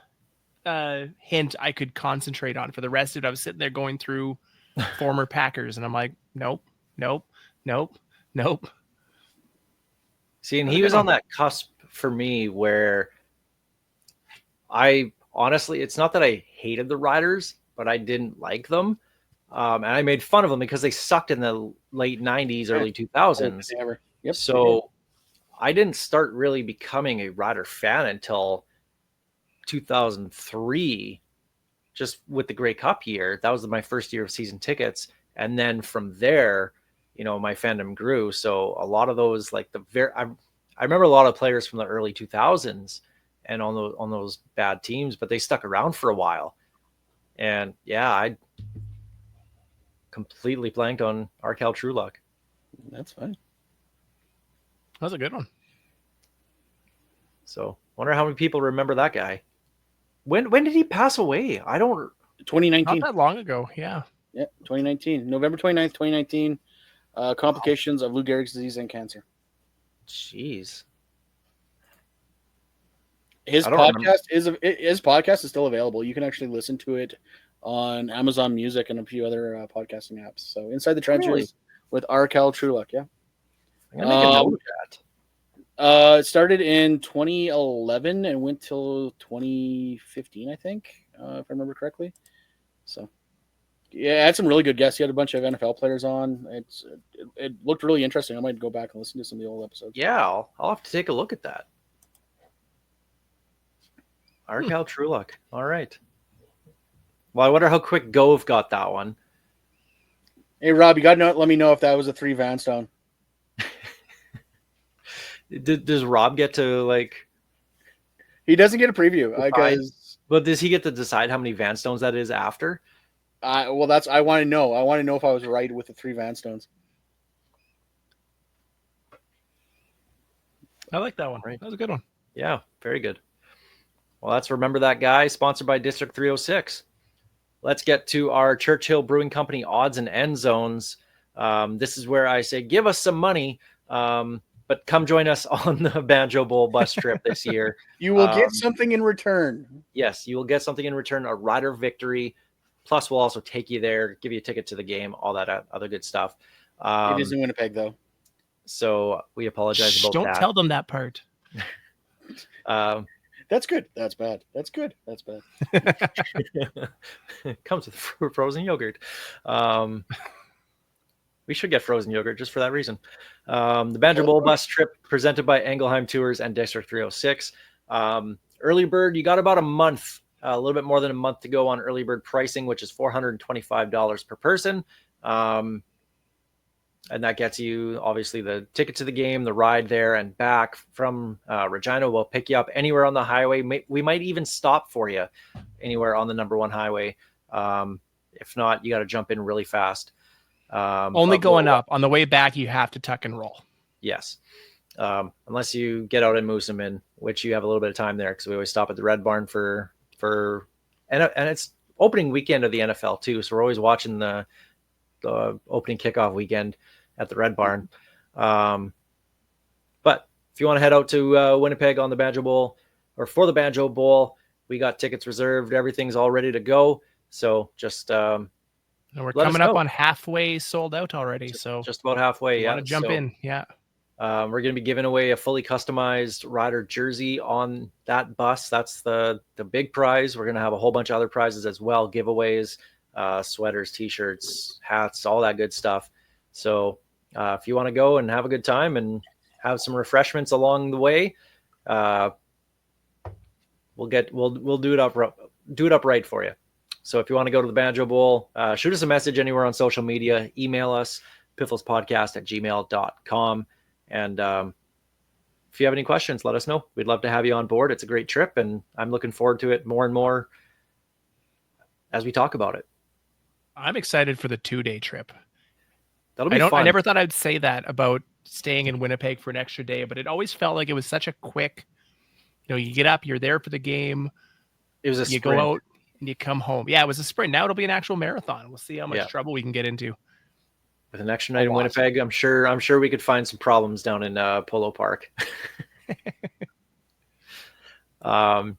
Speaker 4: hint I could concentrate on. For the rest of it, I was sitting there going through former Packers, and I'm like, nope.
Speaker 3: See, and he was on that cusp for me where I honestly, it's not that I hated the Riders, but I didn't like them. And I made fun of them because they sucked in the late 90s, early 2000s.
Speaker 5: Yep.
Speaker 3: So I didn't start really becoming a Rider fan until 2003, just with the Grey Cup year. That was my first year of season tickets. And then from there, my fandom grew. So a lot of those, like I remember a lot of players from the early 2000s and on those bad teams, but they stuck around for a while. And yeah, I completely blanked on Arkell Trulick.
Speaker 5: That's fine.
Speaker 4: That was a good one.
Speaker 3: So wonder how many people remember that guy. When did he pass away?
Speaker 5: 2019.
Speaker 4: Not that long ago. Yeah.
Speaker 5: Yeah, 2019. November 29th, 2019. Complications of Lou Gehrig's disease and cancer.
Speaker 3: Jeez.
Speaker 5: His podcast is still available. You can actually listen to it on Amazon Music and a few other podcasting apps. So Inside the Trenches with Arkell Trulick. Yeah.
Speaker 3: I'm going to make a note of that.
Speaker 5: It started in 2011 and went till 2015, I think. if I remember correctly. So, yeah, I had some really good guests. He had a bunch of NFL players on. It looked really interesting. I might go back and listen to some of the old episodes.
Speaker 3: Yeah, I'll have to take a look at that. Arcal Truelock. All right. Well, I wonder how quick Gove got that one.
Speaker 5: Hey, Rob, you got to let me know if that was a 3 Vanstone.
Speaker 3: Does Rob get to like?
Speaker 5: He doesn't get a preview because.
Speaker 3: But does he get to decide how many Vanstones that is after?
Speaker 5: Well, that's I want to know. I want to know if I was right with the 3 Vanstones.
Speaker 4: I like that one.
Speaker 3: Right.
Speaker 4: That was a good one.
Speaker 3: Yeah, very good. Well, that's Remember That Guy, sponsored by District 306. Let's get to our Churchill Brewing Company odds and end zones. This is where I say, give us some money, but come join us on the Banjo Bowl bus trip this year.
Speaker 5: You will get something in return.
Speaker 3: Yes, you will get something in return, a rider victory. Plus, we'll also take you there, give you a ticket to the game, all that other good stuff.
Speaker 5: It is in Winnipeg, though.
Speaker 3: So we apologize about
Speaker 4: Don't
Speaker 3: that.
Speaker 4: tell them that part.
Speaker 5: That's good. That's bad. That's good. That's bad.
Speaker 3: Comes with frozen yogurt. We should get frozen yogurt just for that reason. The Banjo Bowl bus trip presented by Engelheim Tours and District 306. Early bird, you got about a month, a little bit more than a month to go on early bird pricing, which is $425 per person. And that gets you, obviously, the ticket to the game, the ride there and back from Regina. We'll pick you up anywhere on the highway. We might even stop for you anywhere on the number 1 highway. If not, you got to jump in really fast.
Speaker 4: Only going up. On the way back, you have to tuck and roll.
Speaker 3: Yes. Unless you get out and Moosomin, which you have a little bit of time there because we always stop at the Red Barn and it's opening weekend of the NFL too. So we're always watching the opening kickoff weekend at the Red Barn. But if you want to head out to Winnipeg on the Banjo Bowl or for the Banjo Bowl, we got tickets reserved. Everything's all ready to go. So just
Speaker 4: and we're coming up on halfway sold out already. So
Speaker 3: just about halfway. Yeah.
Speaker 4: Want to jump in. Yeah.
Speaker 3: We're going to be giving away a fully customized rider jersey on that bus. That's the big prize. We're going to have a whole bunch of other prizes as well. Giveaways, sweaters, t-shirts, hats, all that good stuff. So if you want to go and have a good time and have some refreshments along the way, we'll do it up right for you. So if you want to go to the Banjo Bowl, shoot us a message anywhere on social media, email us, pifflespodcast@gmail.com. And if you have any questions, let us know. We'd love to have you on board. It's a great trip, and I'm looking forward to it more and more as we talk about it.
Speaker 4: I'm excited for the 2-day trip.
Speaker 3: That'll be fun.
Speaker 4: I never thought I'd say that about staying in Winnipeg for an extra day, but it always felt like it was such a quick, you get up, you're there for the game.
Speaker 3: It was a
Speaker 4: sprint. Go out and you come home. Yeah, it was a sprint. Now it'll be an actual marathon. We'll see how much trouble we can get into.
Speaker 3: With an extra night in Winnipeg, I'm sure we could find some problems down in Polo Park. All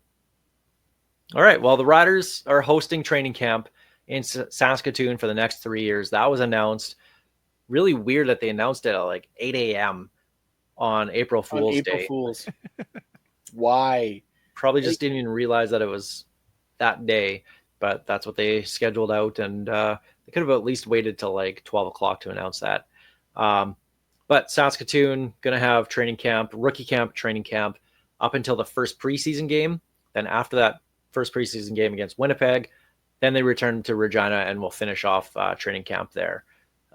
Speaker 3: right. Well, the Riders are hosting training camp in Saskatoon for the next 3 years. That was announced. Really weird that they announced it at like 8 a.m. on April Fool's Day.
Speaker 5: Why?
Speaker 3: Probably just didn't even realize that it was that day, but that's what they scheduled out. And they could have at least waited till like 12 o'clock to announce that. But Saskatoon going to have rookie camp, training camp up until the first preseason game. Then after that first preseason game against Winnipeg, then they return to Regina and we'll finish off training camp there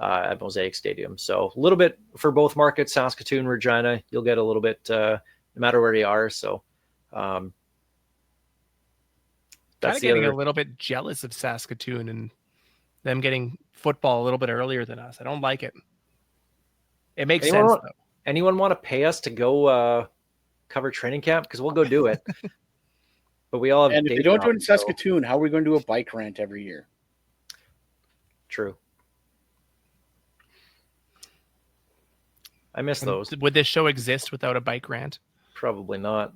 Speaker 3: at Mosaic Stadium. So a little bit for both markets, Saskatoon, Regina, you'll get a little bit no matter where you are. So
Speaker 4: that's getting a little bit jealous of Saskatoon and them getting football a little bit earlier than us. I don't like it. It makes sense though.
Speaker 3: Anyone want to pay us to go cover training camp? Because we'll go do it. But we all have.
Speaker 5: And if we don't do it in Saskatoon, how are we going to do a bike rant every year?
Speaker 3: True. I miss those.
Speaker 4: Would this show exist without a bike rant?
Speaker 3: Probably not.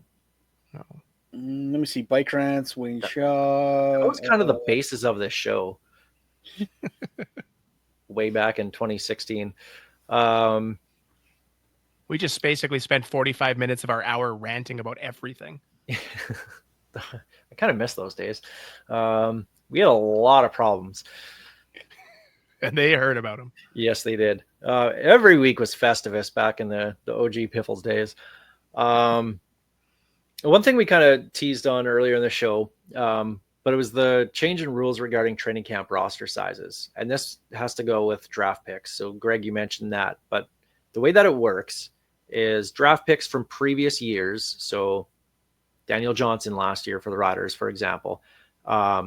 Speaker 4: No.
Speaker 5: Let me see. Bike rants, Wayne Shaw.
Speaker 3: That was kind of the basis of this show. Way back in 2016.
Speaker 4: We just basically spent 45 minutes of our hour ranting about everything.
Speaker 3: I kind of miss those days. We had a lot of problems.
Speaker 4: And they heard about him.
Speaker 3: Yes, they did. Every week was Festivus back in the OG Piffles days. One thing we kind of teased on earlier in the show, but it was the change in rules regarding training camp roster sizes. And this has to go with draft picks. So, Greg, you mentioned that. But the way that it works is draft picks from previous years. So, Daniel Johnson last year for the Riders, for example. I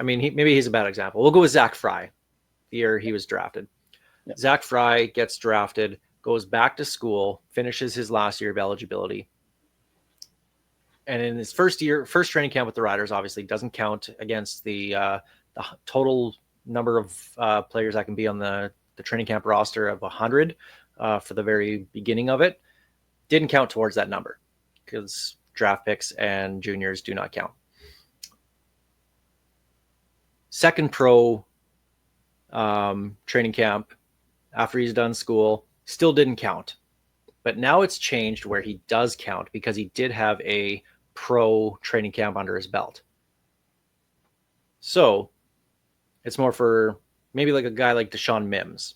Speaker 3: mean, maybe he's a bad example. We'll go with Zach Fry, the year he was drafted.
Speaker 5: Yeah.
Speaker 3: Zach Fry gets drafted, goes back to school, finishes his last year of eligibility. And in his first training camp with the Riders, obviously doesn't count against the total number of players that can be on the training camp roster of 100 for the very beginning of it. Didn't count towards that number because draft picks and juniors do not count. Second pro training camp after he's done school still didn't count. But now it's changed where he does count because he did have a pro training camp under his belt. So it's more for maybe like a guy like Deshaun Mims.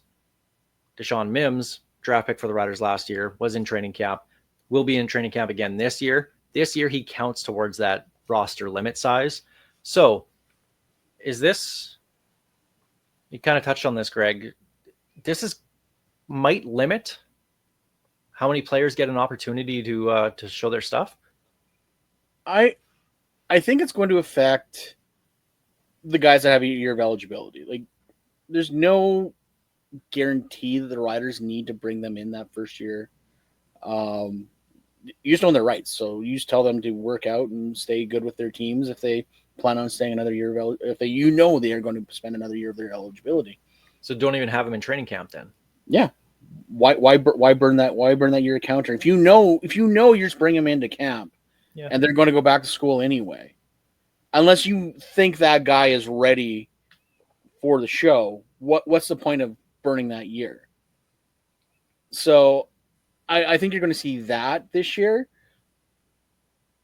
Speaker 3: Deshaun Mims, draft pick for the Riders last year, was in training camp, will be in training camp again this year. This year he counts towards that roster limit size. So is this, you kind of touched on this, Greg, this might limit how many players get an opportunity to show their stuff?
Speaker 5: I think it's going to affect the guys that have a year of eligibility. Like, there's no guarantee that the Riders need to bring them in that first year. You just know their rights, so you just tell them to work out and stay good with their teams if they plan on staying another year of if they they are going to spend another year of their eligibility.
Speaker 3: So don't even have them in training camp then.
Speaker 5: Yeah. Why burn that year of counter? If you know you're just bring them into camp,
Speaker 3: yeah,
Speaker 5: and they're going to go back to school anyway, unless you think that guy is ready for the show, what's the point of burning that year? So I think you're going to see that this year.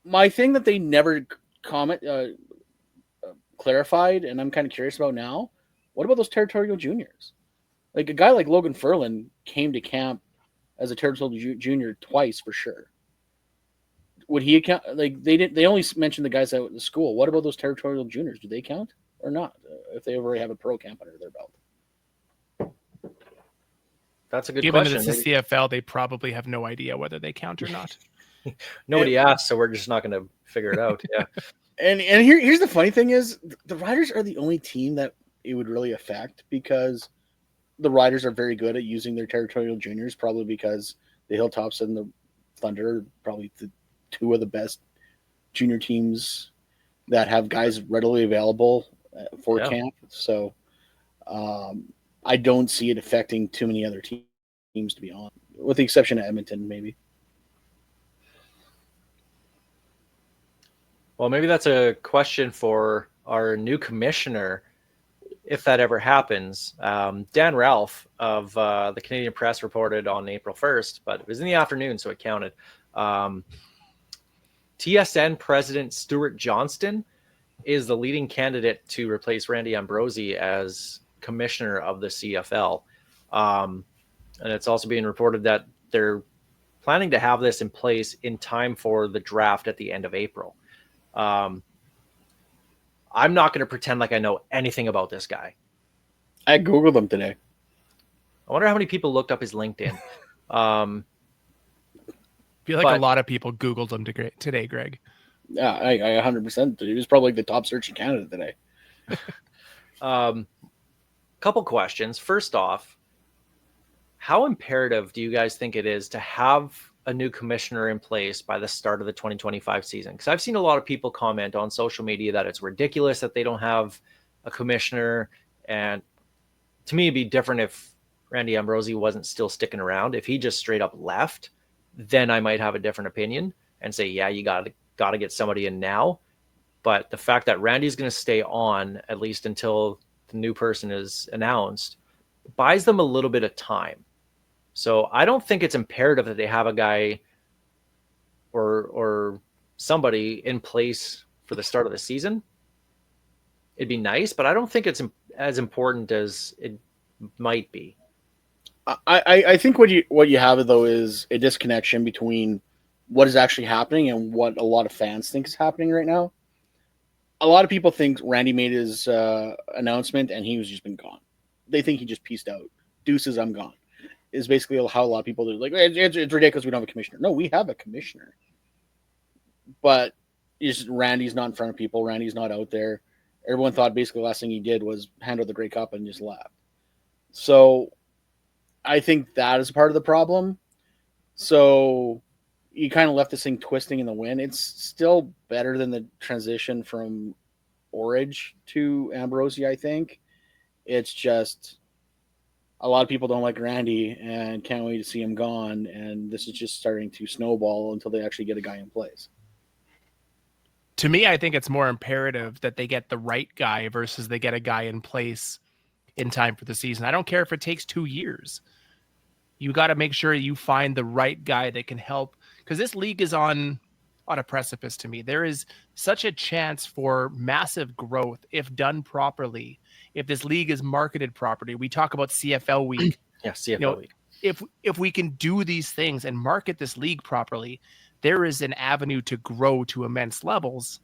Speaker 5: My thing that they never clarified, and I'm kind of curious about now, what about those territorial juniors? Like a guy like Logan Ferland came to camp as a territorial junior twice for sure. Would he account? Like they only mentioned the guys out at the school. What about those territorial juniors? Do they count or not? If they already have a pro camp under their belt.
Speaker 3: That's a good
Speaker 4: Given
Speaker 3: question.
Speaker 4: that it's the CFL, they probably have no idea whether they count or not.
Speaker 3: Nobody asked, so we're just not going to figure it out. Yeah.
Speaker 5: And here's the funny thing is the Riders are the only team that it would really affect because the Riders are very good at using their territorial juniors, probably because the Hilltops and the Thunder are probably the two of the best junior teams that have guys readily available for camp. So I don't see it affecting too many other teams, to be honest, with the exception of Edmonton, maybe.
Speaker 3: Well, maybe that's a question for our new commissioner, if that ever happens. Dan Ralph of the Canadian Press reported on April 1st, but it was in the afternoon, so it counted. TSN President Stuart Johnston is the leading candidate to replace Randy Ambrosie as commissioner of the CFL. And it's also being reported that they're planning to have this in place in time for the draft at the end of April. I'm not going to pretend like I know anything about this guy.
Speaker 5: I Googled him today.
Speaker 3: I wonder how many people looked up his LinkedIn.
Speaker 4: I feel like a lot of people Googled him today, Greg.
Speaker 5: Yeah, I 100%. He was probably the top search in Canada today.
Speaker 3: Couple questions. First off, how imperative do you guys think it is to have a new commissioner in place by the start of the 2025 season? Because I've seen a lot of people comment on social media that it's ridiculous that they don't have a commissioner. And to me, it'd be different if Randy Ambrosie wasn't still sticking around. If he just straight up left, then I might have a different opinion and say, yeah, you got to get somebody in now. But the fact that Randy's going to stay on at least until the new person is announced buys them a little bit of time. So I don't think it's imperative that they have a guy or somebody in place for the start of the season, it'd be nice, but I don't think it's as important as it might be.
Speaker 5: I think what you have though is a disconnection between what is actually happening and what a lot of fans think is happening right now. A lot of people think Randy made his announcement and he was just been gone. They think he just pieced out. Deuces, I'm gone. Is basically how a lot of people do. Like it's ridiculous we don't have a commissioner. No, we have a commissioner, but Randy's not in front of people. Randy's not out there. Everyone thought basically the last thing he did was handle the Grey Cup and just left. So I think that is part of the problem. So you kind of left this thing twisting in the wind. It's still better than the transition from Orage to Ambrosie, I think. It's just a lot of people don't like Randy and can't wait to see him gone. And this is just starting to snowball until they actually get a guy in place.
Speaker 4: To me, I think it's more imperative that they get the right guy versus they get a guy in place in time for the season. I don't care if it takes 2 years. You got to make sure you find the right guy that can help, because this league is on a precipice to me. There is such a chance for massive growth if done properly. If this league is marketed properly, we talk about CFL week.
Speaker 3: Yeah, CFL week.
Speaker 4: If we can do these things and market this league properly, there is an avenue to grow to immense levels.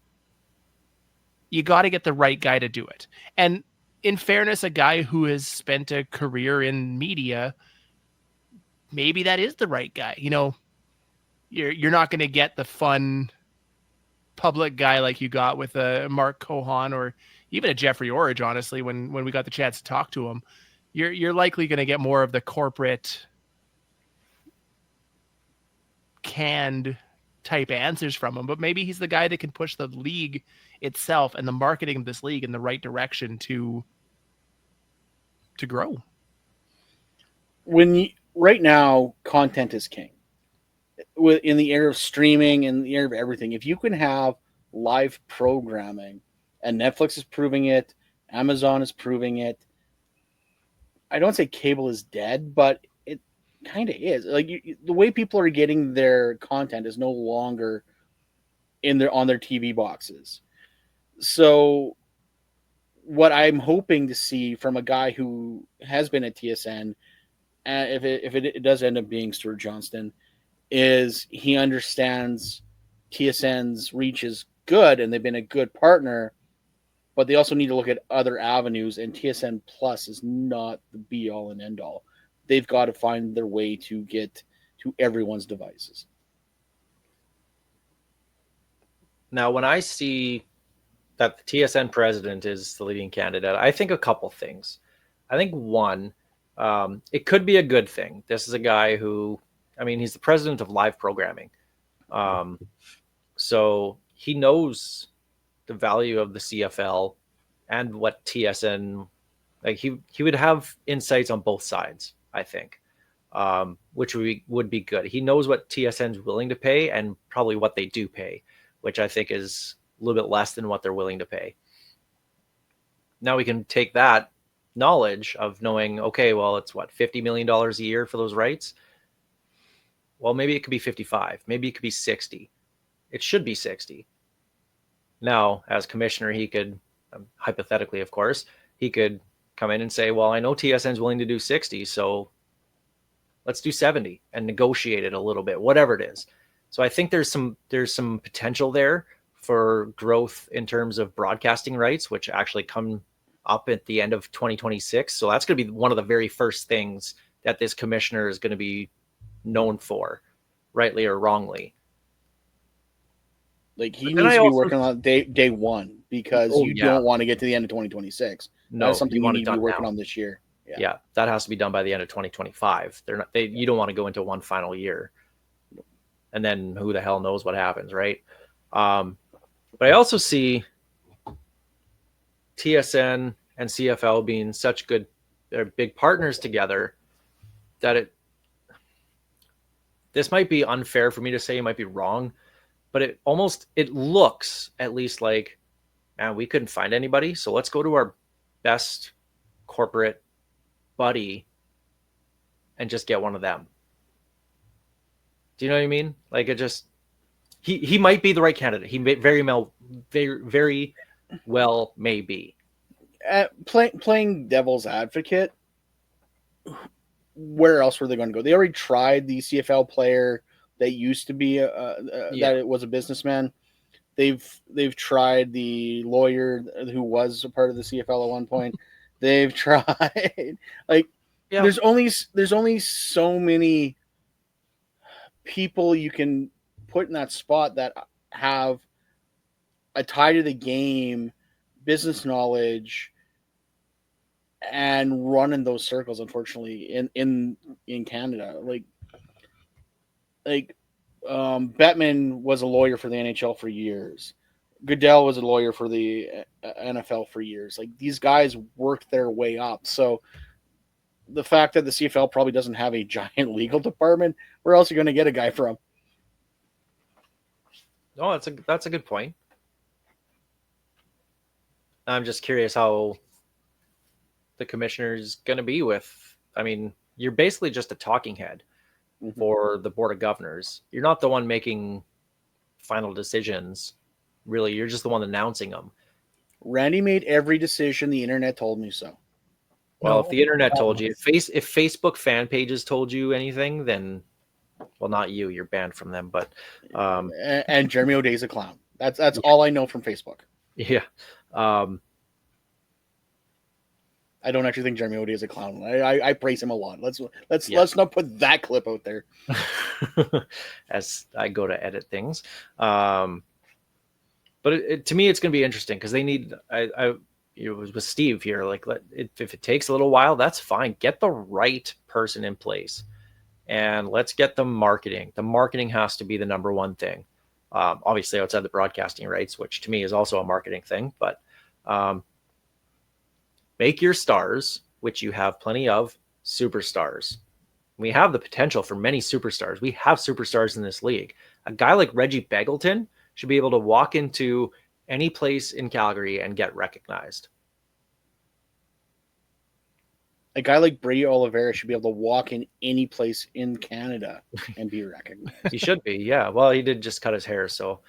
Speaker 4: You got to get the right guy to do it. And in fairness, a guy who has spent a career in media, maybe that is the right guy. You know, you're not going to get the fun public guy like you got with a Mark Cohan or even a Jeffrey Orage, honestly, when we got the chance to talk to him. You're likely going to get more of the corporate canned type answers from him, but maybe he's the guy that can push the league itself and the marketing of this league in the right direction to grow.
Speaker 5: Right now, content is king. In the era of streaming and the era of everything, if you can have live programming, and Netflix is proving it, Amazon is proving it. I don't say cable is dead, but it kind of is. Like the way people are getting their content is no longer on their TV boxes. So what I'm hoping to see from a guy who has been at TSN, if it does end up being Stuart Johnston, is he understands TSN's reach is good and they've been a good partner, but they also need to look at other avenues, and TSN Plus is not the be all and end all. They've got to find their way to get to everyone's devices.
Speaker 3: Now, when I see that the TSN president is the leading candidate, I think a couple things. I think one, it could be a good thing. This is a guy who, I mean, he's the president of live programming. So he knows the value of the CFL and what TSN, like he would have insights on both sides, I think, which would be good. He knows what TSN's willing to pay and probably what they do pay, which I think is a little bit less than what they're willing to pay. Now we can take that knowledge of knowing, okay, well, it's what, $50 million a year for those rights. Well, maybe it could be 55, maybe it could be 60. It should be 60. Now, as commissioner, he could, hypothetically, of course, he could come in and say, well, I know TSN's willing to do 60, so let's do 70 and negotiate it a little bit, whatever it is. So I think there's some potential there for growth in terms of broadcasting rights, which actually come up at the end of 2026. So that's going to be one of the very first things that this commissioner is going to be known for, rightly or wrongly.
Speaker 5: Like he needs to be working on day one, because you don't want to get to the end of 2026.
Speaker 3: No,
Speaker 5: that's something you need to be working on this year.
Speaker 3: Yeah, that has to be done by the end of 2025. You don't want to go into one final year, and then who the hell knows what happens, right? But I also see TSN and CFL being such they're big partners together that this might be unfair for me to say, it might be wrong, but it looks at least like, man, we couldn't find anybody, so let's go to our best corporate buddy and just get one of them. Do you know what I mean? Like he might be the right candidate. He very well may be.
Speaker 5: Playing devil's advocate, where else were they going to go? They already tried the CFL player that used to be that it was a businessman. They've tried the lawyer who was a part of the CFL at one point. They've tried there's only so many people you can put in that spot that have a tie to the game, business knowledge, and run in those circles. Unfortunately, in Canada, Bettman was a lawyer for the NHL for years. Goodell was a lawyer for the NFL for years. Like, these guys worked their way up. So the fact that the CFL probably doesn't have a giant legal department, where else are you going to get a guy from?
Speaker 3: Oh, that's a good point. I'm just curious how the commissioner's going to be with. I mean, you're basically just a talking head for the board of governors. You're not the one making final decisions. Really, you're just the one announcing them.
Speaker 5: Randy made every decision. The internet told me so.
Speaker 3: Well, if the internet told you, if Facebook fan pages told you anything, then, well, not you. You're banned from them. But
Speaker 5: and Jeremy O'Day's a clown. That's all I know from Facebook.
Speaker 3: Yeah.
Speaker 5: I don't actually think Jeremy O'Day is a clown. I praise him a lot. Let's not put that clip out there.
Speaker 3: As I go to edit things. But to me, it's going to be interesting because they need. It was with Steve here. Like, if it takes a little while, that's fine. Get the right person in place, and let's get the marketing. The marketing has to be the number one thing. Obviously, outside the broadcasting rights, which to me is also a marketing thing. But make your stars, which you have plenty of, superstars. We have the potential for many superstars. We have superstars in this league. A guy like Reggie Begelton should be able to walk into any place in Calgary and get recognized.
Speaker 5: A guy like Brady Oliveira should be able to walk in any place in Canada and be recognized.
Speaker 3: He should be, yeah. Well, he did just cut his hair, so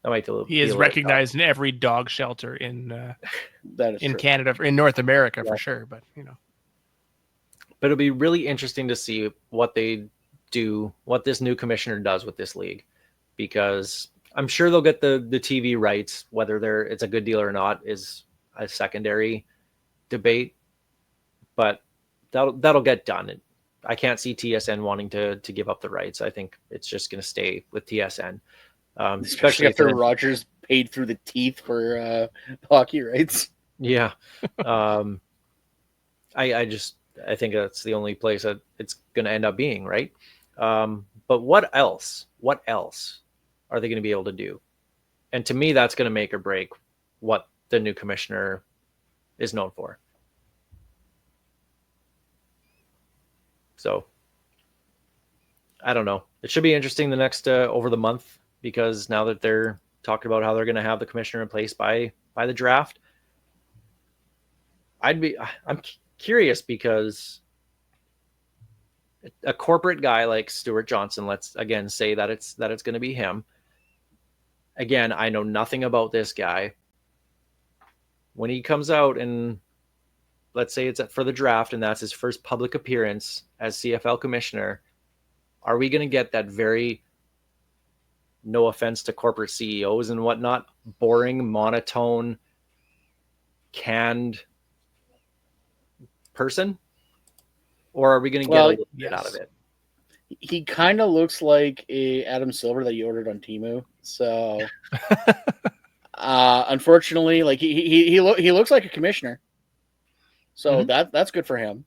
Speaker 3: that might
Speaker 4: he is recognized in every dog shelter in
Speaker 5: true.
Speaker 4: Canada, in North America for sure. But
Speaker 3: but it'll be really interesting to see what they do, what this new commissioner does with this league, because I'm sure they'll get the TV rights. Whether it's a good deal or not is a secondary debate, but that'll get done. I can't see TSN wanting to give up the rights. I think it's just going to stay with TSN,
Speaker 5: especially after Rogers paid through the teeth for hockey rights. Yeah.
Speaker 3: I think that's the only place that it's going to end up being, right? But what else? What else are they going to be able to do? And to me, that's going to make or break what the new commissioner is known for. So I don't know. It should be interesting the next over the month, because now that they're talking about how they're going to have the commissioner in place by the draft, I'm curious, because a corporate guy like Stuart Johnson, let's again say that it's going to be him. Again, I know nothing about this guy. When he comes out and let's say it's for the draft and that's his first public appearance as CFL commissioner, are we going to get that very, no offense to corporate CEOs and whatnot, boring, monotone, canned person? Or are we going to get a little bit out of it?
Speaker 5: He kind of looks like a Adam Silver that you ordered on Temu. So, unfortunately, like he looks like a commissioner. So that's good for him.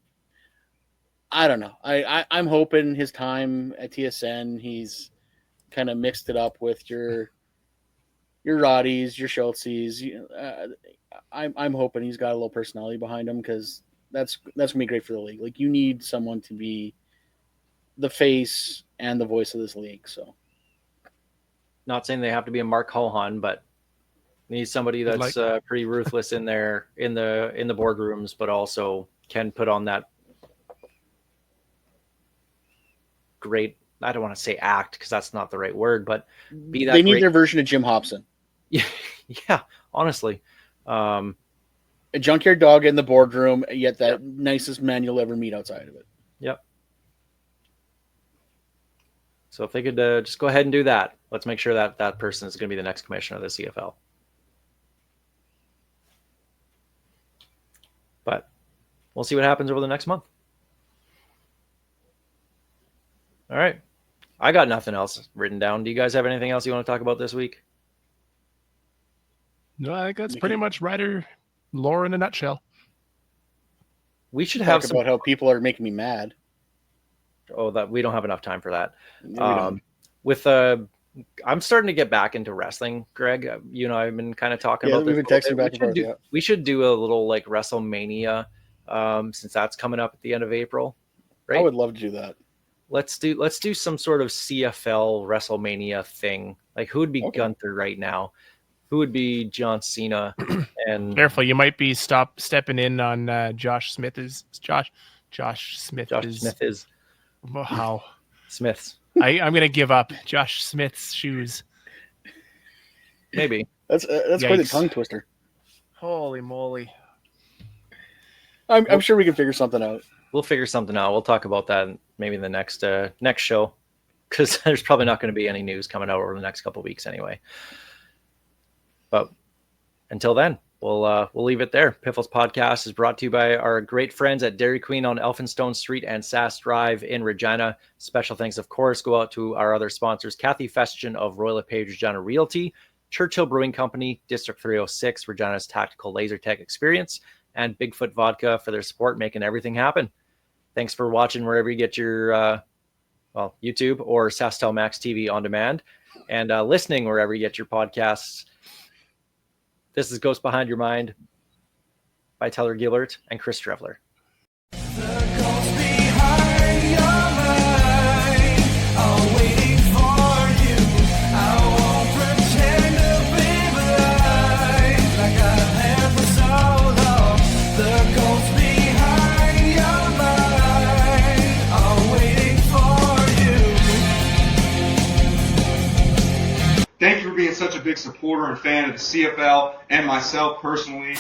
Speaker 5: I don't know. I'm hoping his time at TSN, he's kind of mixed it up with your Roddies, your Schultzes. I'm hoping he's got a little personality behind him, because that's gonna be great for the league. Like, you need someone to be the face and the voice of this league. So,
Speaker 3: not saying they have to be a Mark Hohan, but need somebody that's pretty ruthless in there in the boardrooms, but also can put on that great I don't want to say act because that's not the right word, but be that
Speaker 5: They need
Speaker 3: great-
Speaker 5: their version of Jim Hobson.
Speaker 3: Yeah, honestly.
Speaker 5: A junkyard dog in the boardroom, yet that nicest man you'll ever meet outside of it.
Speaker 3: Yep. So if they could just go ahead and do that, let's make sure that that person is going to be the next commissioner of the CFL. But we'll see what happens over the next month. All right. I got nothing else written down. Do you guys have anything else you want to talk about this week?
Speaker 4: No, I think that's pretty much Ryder lore in a nutshell.
Speaker 3: We should have
Speaker 5: Talk
Speaker 3: some.
Speaker 5: about how people are making me mad.
Speaker 3: Oh, that we don't have enough time for that.
Speaker 5: We don't.
Speaker 3: I'm starting to get back into wrestling, Greg. You know, I've been kind of talking about
Speaker 5: we've
Speaker 3: this.
Speaker 5: been texting back and forth. Yeah.
Speaker 3: We should do a little like WrestleMania, since that's coming up at the end of April, right?
Speaker 5: I would love to do that.
Speaker 3: Let's do some sort of CFL WrestleMania thing. Like, who would be Gunther right now? Who would be John Cena? And
Speaker 4: Careful, you might be stepping in on Josh Smith is Josh Smith is wow.
Speaker 3: Smiths.
Speaker 4: I'm gonna give up. Josh Smith's shoes.
Speaker 3: Maybe.
Speaker 5: That's quite a
Speaker 4: Yikes.
Speaker 5: tongue twister.
Speaker 4: Holy moly.
Speaker 5: I'm sure we can figure something out.
Speaker 3: We'll figure something out. We'll talk about that maybe in the next show, because there's probably not going to be any news coming out over the next couple of weeks anyway. But until then, we'll leave it there. Piffles Podcast is brought to you by our great friends at Dairy Queen on Elphinstone Street and Sass Drive in Regina. Special thanks, of course, go out to our other sponsors, Kathy Festian of Royal LePage Regina Realty, Churchill Brewing Company, District 306, Regina's Tactical Laser Tech Experience, and Bigfoot Vodka for their support making everything happen. Thanks for watching wherever you get your YouTube or SaskTel Max TV on demand, and listening wherever you get your podcasts. This is Ghost Behind Your Mind by Tyler Gillert and Chris Trevler.
Speaker 1: Thank you for being such a big supporter and fan of the CFL and myself personally.